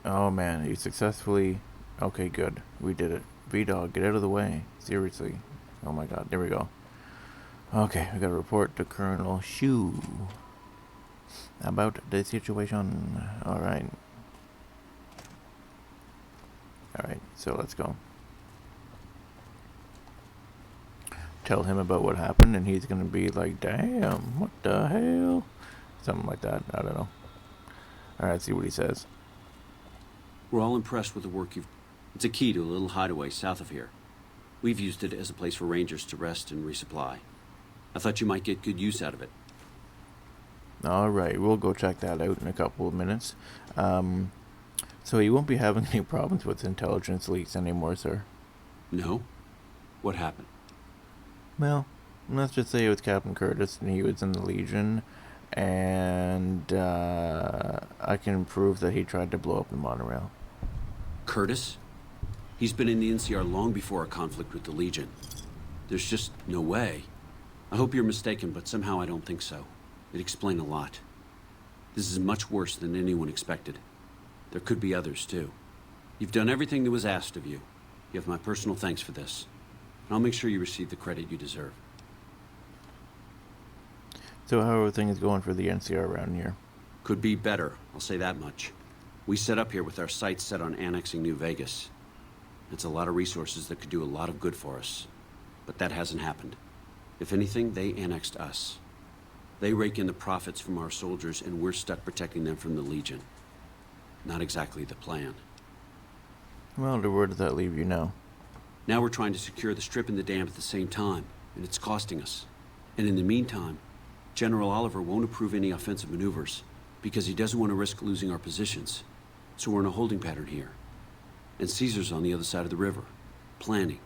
oh man, you successfully, okay, good. We did it. V-Dog, get out of the way. Seriously. Oh my god, there we go. Okay, we gotta report to Colonel Shu about the situation. Alright. Alright, so let's go. Tell him about what happened, and he's gonna be like, damn, what the hell? Something like that, I don't know. Alright, see what he says. We're all impressed with the work you've... It's a key to a little hideaway south of here. We've used it as a place for rangers to rest and resupply. I thought you might get good use out of it. Alright, we'll go check that out in a couple of minutes. So you won't be having any problems with intelligence leaks anymore, sir? No? What happened? Well, let's just say it was Captain Curtis and he was in the Legion, and I can prove that he tried to blow up the monorail. Curtis? He's been in the NCR long before our conflict with the Legion. There's just no way. I hope you're mistaken, but somehow I don't think so. It explained a lot. This is much worse than anyone expected. There could be others, too. You've done everything that was asked of you. You have my personal thanks for this. And I'll make sure you receive the credit you deserve. So how are things going for the NCR around here? Could be better, I'll say that much. We set up here with our sights set on annexing New Vegas. It's a lot of resources that could do a lot of good for us. But that hasn't happened. If anything, they annexed us. They rake in the profits from our soldiers, and we're stuck protecting them from the Legion. Not exactly the plan. Well, where does that leave you now? Now we're trying to secure the Strip and the dam at the same time, and it's costing us. And in the meantime, General Oliver won't approve any offensive maneuvers, because he doesn't want to risk losing our positions. So we're in a holding pattern here. And Caesar's on the other side of the river, planning.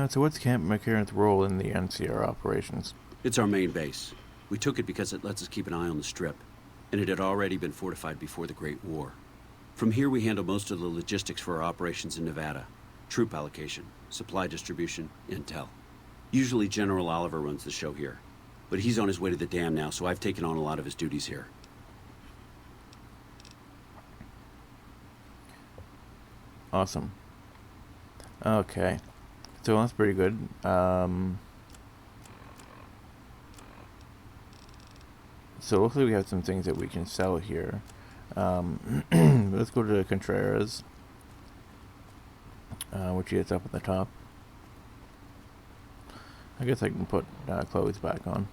So what's Camp McCarran's role in the NCR operations? It's our main base. We took it because it lets us keep an eye on the Strip, and it had already been fortified before the Great War. From here we handle most of the logistics for our operations in Nevada. Troop allocation, supply distribution, intel. Usually General Oliver runs the show here, but he's on his way to the dam now, so I've taken on a lot of his duties here. Awesome. Okay. So that's pretty good. So hopefully we have some things that we can sell here. Let's go to Contreras, which is up at the top. I guess I can put clothes back on.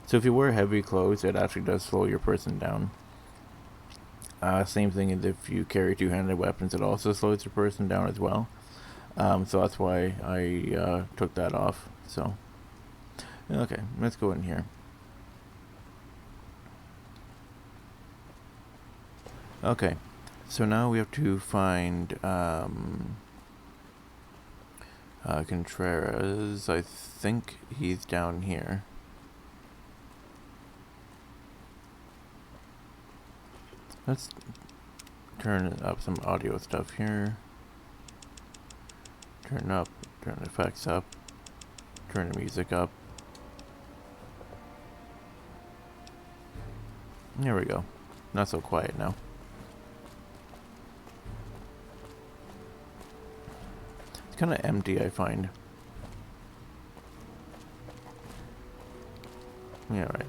So if you wear heavy clothes, it actually does slow your person down. Same thing as if you carry two-handed weapons, it also slows your person down as well. So that's why I took that off. So, okay, let's go in here. Okay, so now we have to find Contreras. I think he's down here. Let's turn up some audio stuff here. Turn the effects up, turn the music up. There we go. Not so quiet now. It's kind of empty, I find. Yeah, right.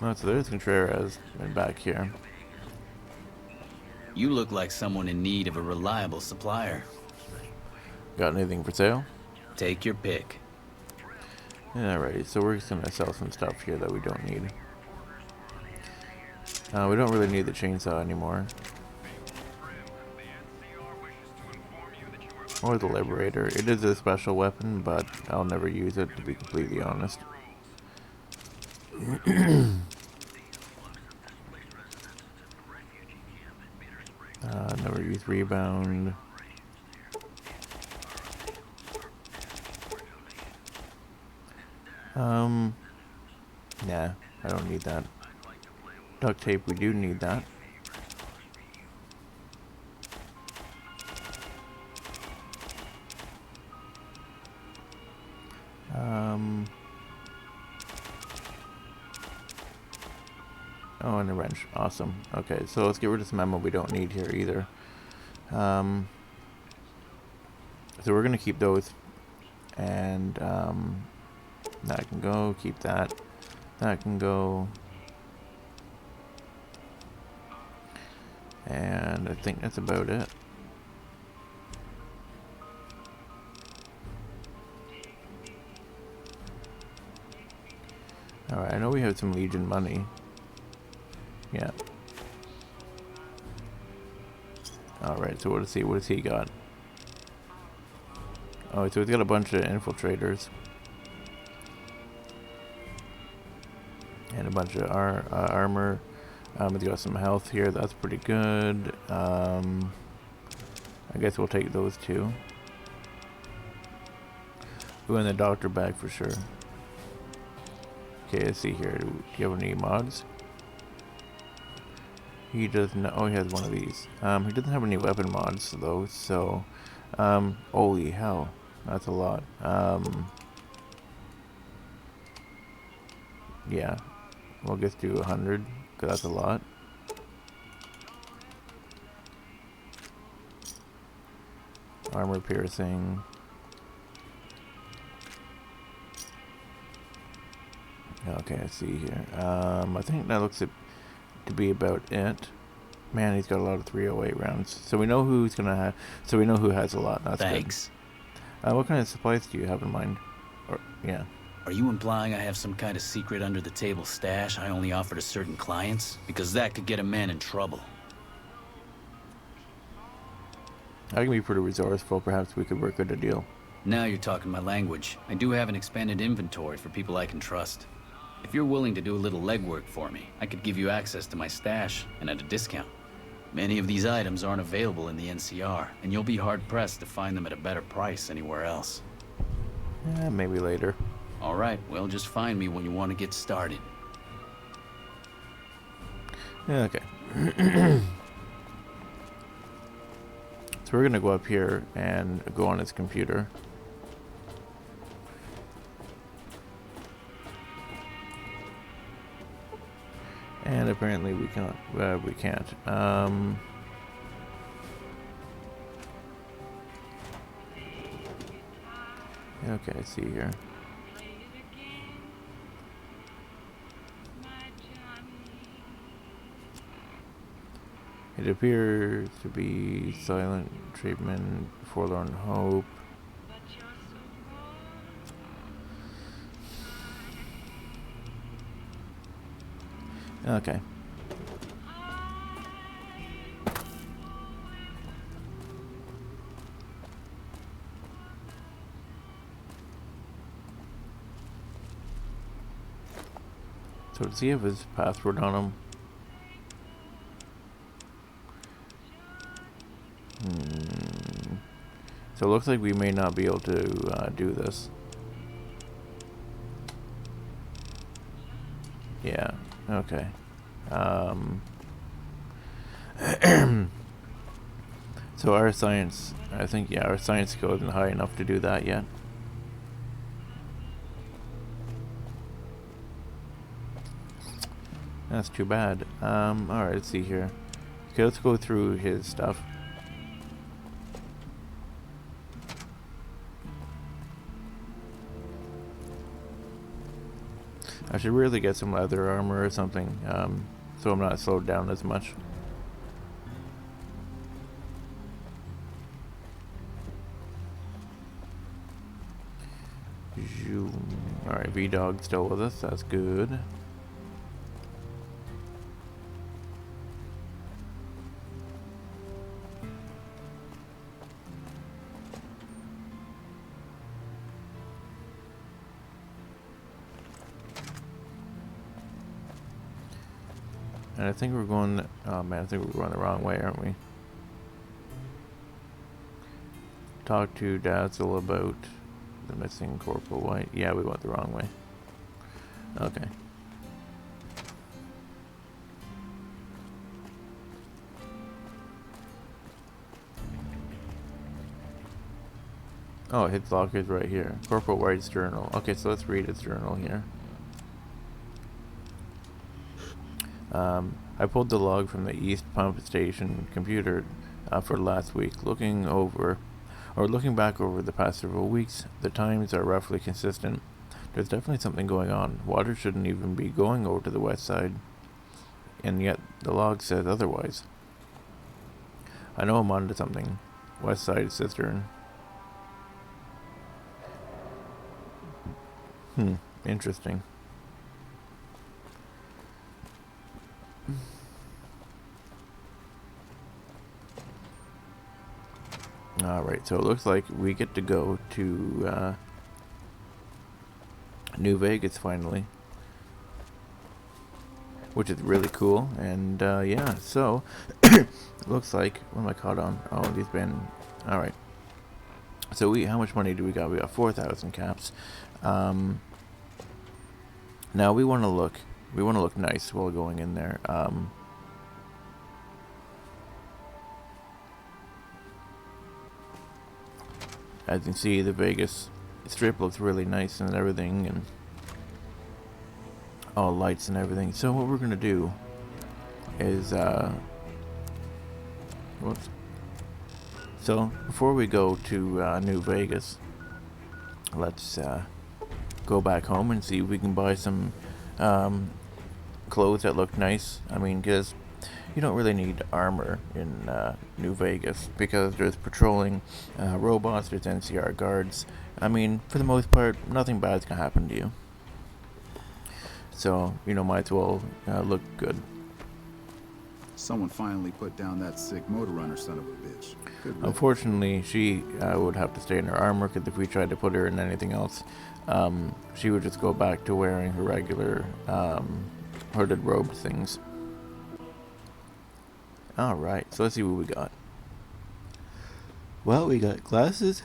Oh, so there's Contreras and back here. You look like someone in need of a reliable supplier. Got anything for sale? Take your pick. Alrighty, so we're just gonna sell some stuff here that we don't need. We don't really need the chainsaw anymore. Or the Liberator. It is a special weapon, but I'll never use it, to be completely honest. Never use rebound. Nah, I don't need that. Duct tape, we do need that. Oh, and a wrench. Awesome. Okay, so let's get rid of some ammo we don't need here either. So we're going to keep those. And that can go. Keep that. That can go. And I think that's about it. Alright, I know we have some Legion money. Yeah. Alright, so what does he got? Oh, so he's got a bunch of infiltrators. And a bunch of armor. He's got some health here, that's pretty good. I guess we'll take those two. Ooh, and the doctor bag for sure. Okay, let's see here. Do you have any mods? He doesn't. Oh, he has one of these. He doesn't have any weapon mods though. So, holy hell, that's a lot. Yeah, we'll just do 100 because that's a lot. Armor piercing. Okay, I see here. I think that looks to be about it. Man, he's got a lot of 308 rounds. So we know who's gonna have. So we know who has a lot. That's Thanks. good. What kind of supplies do you have in mind? Or yeah. Are you implying I have some kind of secret under-the-table stash I only offer to certain clients? Because that could get a man in trouble. I can be pretty resourceful. Perhaps we could work out a deal. Now you're talking my language. I do have an expanded inventory for people I can trust. If you're willing to do a little legwork for me, I could give you access to my stash, and at a discount. Many of these items aren't available in the NCR, and you'll be hard-pressed to find them at a better price anywhere else. Yeah, maybe later. All right, well, just find me when you want to get started. Yeah, okay. So we're gonna go up here and go on his computer. And apparently we can't. We can't. Okay, I see here. It appears to be silent treatment, forlorn hope. Okay. So does he have his password on him? So it looks like we may not be able to do this. Yeah, okay. So our science, I think, yeah, our science skill isn't high enough to do that yet. That's too bad. Alright, let's see here. Okay, let's go through his stuff. I should really get some leather armor or something, so I'm not slowed down as much. Alright, V-Dog still with us, that's good. And I think we're going, oh man, I think we're going the wrong way, aren't we? Talk to Dazzle about the missing Corporal White. Yeah, we went the wrong way. Okay. Oh, his locker's right here. Corporal White's journal. Okay, so let's read his journal here. I pulled the log from the East Pump Station computer for last week. Looking back over the past several weeks, the times are roughly consistent. There's definitely something going on. Water shouldn't even be going over to the west side, and yet the log says otherwise. I know I'm onto something. West side cistern. Interesting. Alright, so it looks like we get to go to New Vegas finally, which is really cool. And yeah, so it looks like, what am I caught on? Oh, these been, alright. So how much money do we got? We got 4,000 caps. Now we want to look nice while going in there. as you can see, the Vegas Strip looks really nice and everything, and all lights and everything. So what we're gonna do is, whoops. So before we go to New Vegas, let's go back home and see if we can buy some clothes that look nice. I mean, because you don't really need armor in New Vegas, because there's patrolling robots, there's NCR guards. I mean, for the most part, nothing bad's gonna happen to you. So, you know, might as well look good. Someone finally put down that sick motor runner son of a bitch. Good riddance. Unfortunately, she would have to stay in her armor, because if we tried to put her in anything else, she would just go back to wearing her regular hooded robe things. Alright, so let's see what we got. Well, we got glasses,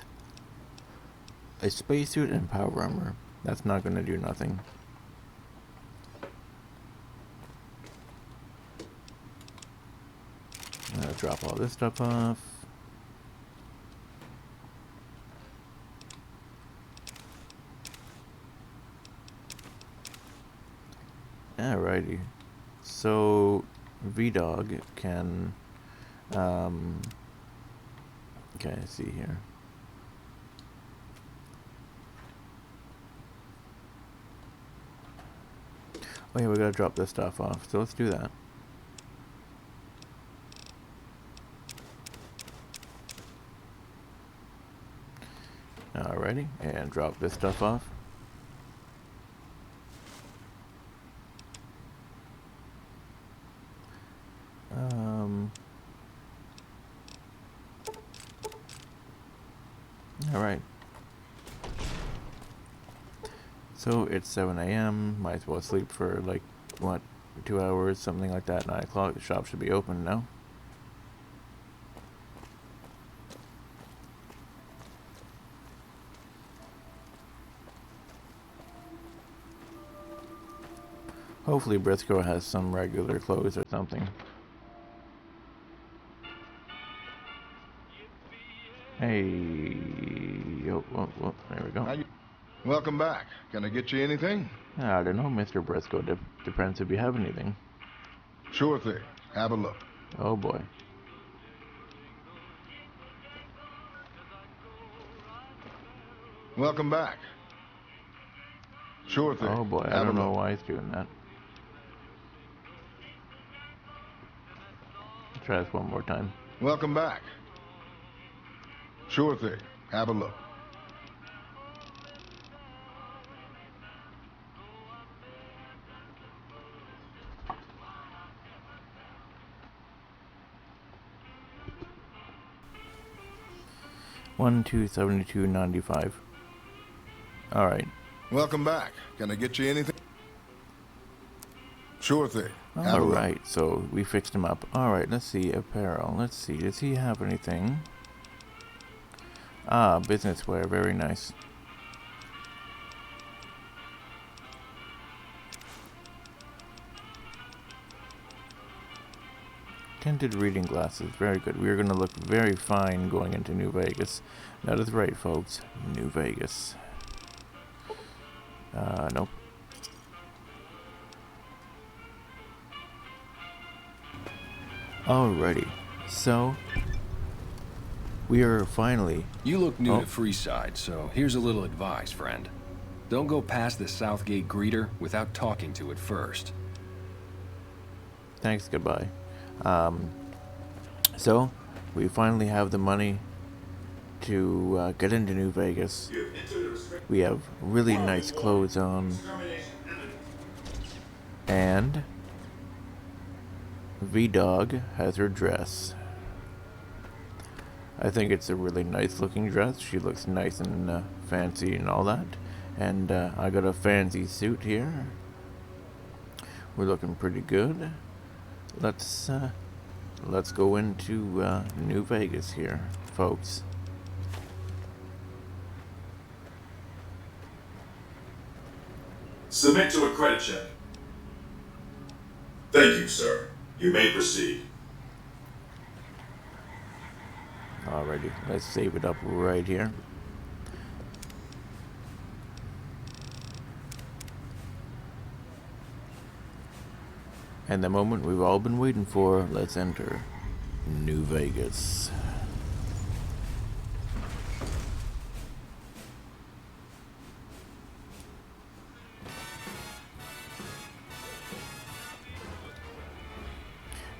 a spacesuit, and power armor. That's not going to do nothing. Drop all this stuff off. Alrighty. So V-Dog can okay, let's see here. Oh yeah, we gotta drop this stuff off, so let's do that. Alrighty, and drop this stuff off. Alright. So it's 7 a.m. Might as well sleep for like, what, 2 hours, something like that. 9 o'clock, the shop should be open now. Hopefully Briscoe has some regular clothes or something. Hey, oh, there we go. Welcome back. Can I get you anything? I don't know, Mr. Briscoe. Depends if you have anything. Sure thing. Have a look. Oh boy. Welcome back. Sure thing. Oh boy, I don't know why he's doing that. Try this one more time. Welcome back. Sure thing. Have a look. $1,272.95. All right. Welcome back. Can I get you anything? Sure thing. All right. So we fixed him up. All right. Let's see. Apparel. Let's see. Does he have anything? Ah, business wear. Very nice. Tinted reading glasses. Very good. We are going to look very fine going into New Vegas. That is right, folks. New Vegas. Nope. Alrighty. So, we are finally... You look new to Freeside, so here's a little advice, friend. Don't go past the Southgate greeter without talking to it first. Thanks, goodbye. So, we finally have the money to get into New Vegas. We have really nice clothes on. And V-Dog has her dress. I think it's a really nice looking dress. She looks nice and fancy and all that. And I got a fancy suit here. We're looking pretty good. Let's go into New Vegas here, folks. Submit to a credit check. Thank you, sir. You may proceed. Alrighty, let's save it up right here. And the moment we've all been waiting for, let's enter New Vegas.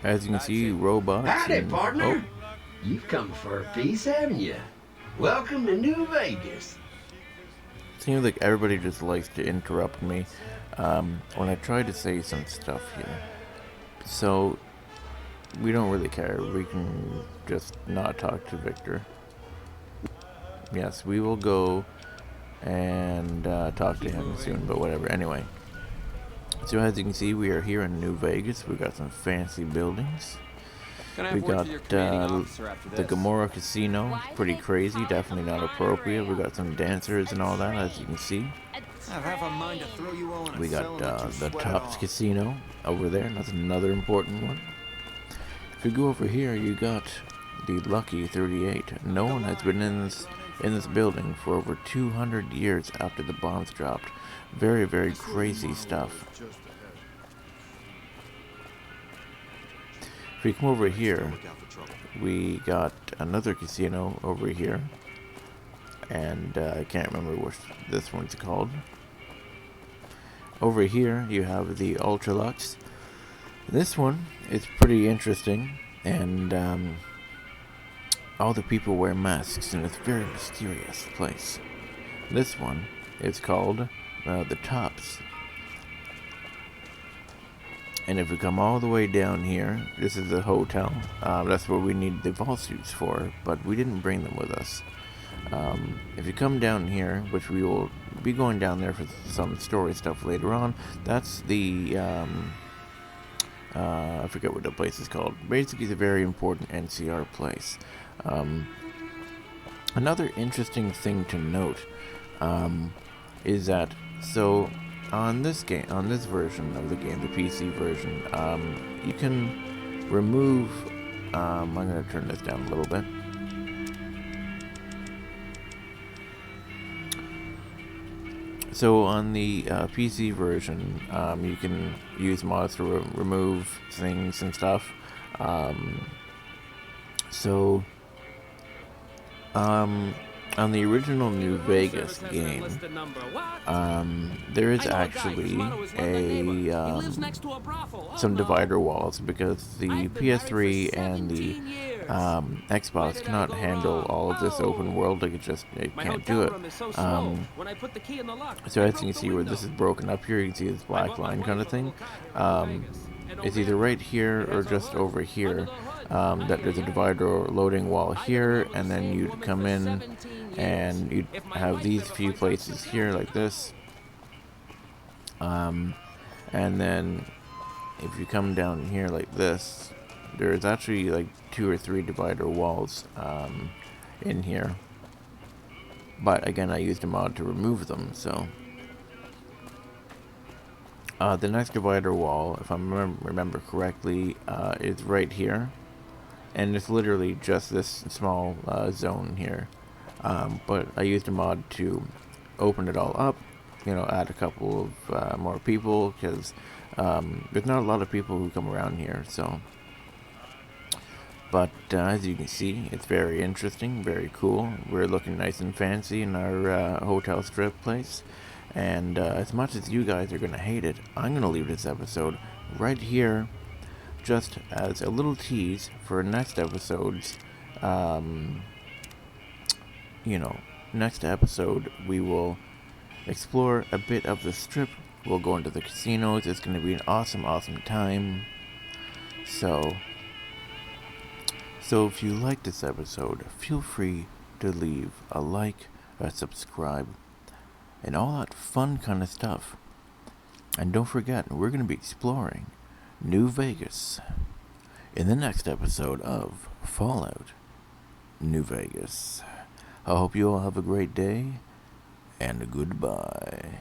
As you can see, robots. Howdy, and, partner. You've come for a piece, haven't you? Welcome to New Vegas. Seems like everybody just likes to interrupt me when I try to say some stuff here. So, we don't really care. We can just not talk to Victor. Yes, we will go and talk to him soon, but whatever. Anyway. So as you can see, we are here in New Vegas. We got some fancy buildings. We got the Gomorrah Casino. Pretty crazy, definitely not appropriate. We got some dancers and all that, as you can see. We got the Tops Casino over there. That's another important one. If you go over here, you got the Lucky 38. No one has been in this building for over 200 years after the bombs dropped. Very, very crazy stuff. If we come over here, we got another casino over here. And I can't remember what this one's called. Over here, you have the Ultralux. This one is pretty interesting. And all the people wear masks in this very mysterious place. This one is called the Tops. And if we come all the way down here, this is the hotel. That's what we need the vault suits for, but we didn't bring them with us. If you come down here, which we will be going down there for some story stuff later on, that's the I forget what the place is called. Basically, it's a very important NCR place. Another interesting thing to note is that on this game, on this version of the game, the PC version, you can remove. I'm going to turn this down a little bit. So on the PC version, you can use mods to remove things and stuff. On the original New Vegas game, there is actually some divider walls because the PS3 and the Xbox cannot handle all of this open world. Like it can't do it. So as you can see where this is broken up here, you can see this black line kind of thing. It's either right here or just over here. That there's a divider or loading wall here, and then you'd come in and you'd have these few places here like this, and then if you come down here like this, there's actually like 2 or 3 divider walls in here, but again I used a mod to remove them. So the next divider wall, if I remember correctly, is right here. And it's literally just this small zone here. But I used a mod to open it all up, add a couple of more people, because there's not a lot of people who come around here, so. But as you can see, it's very interesting, very cool. We're looking nice and fancy in our hotel strip place. And as much as you guys are going to hate it, I'm going to leave this episode right here, just as a little tease for next episodes. Next episode we will explore a bit of the strip. We'll go into the casinos. It's going to be an awesome time. So if you like this episode, feel free to leave a like, a subscribe, and all that fun kind of stuff. And don't forget, we're going to be exploring New Vegas in the next episode of Fallout New Vegas. I hope you all have a great day, and goodbye.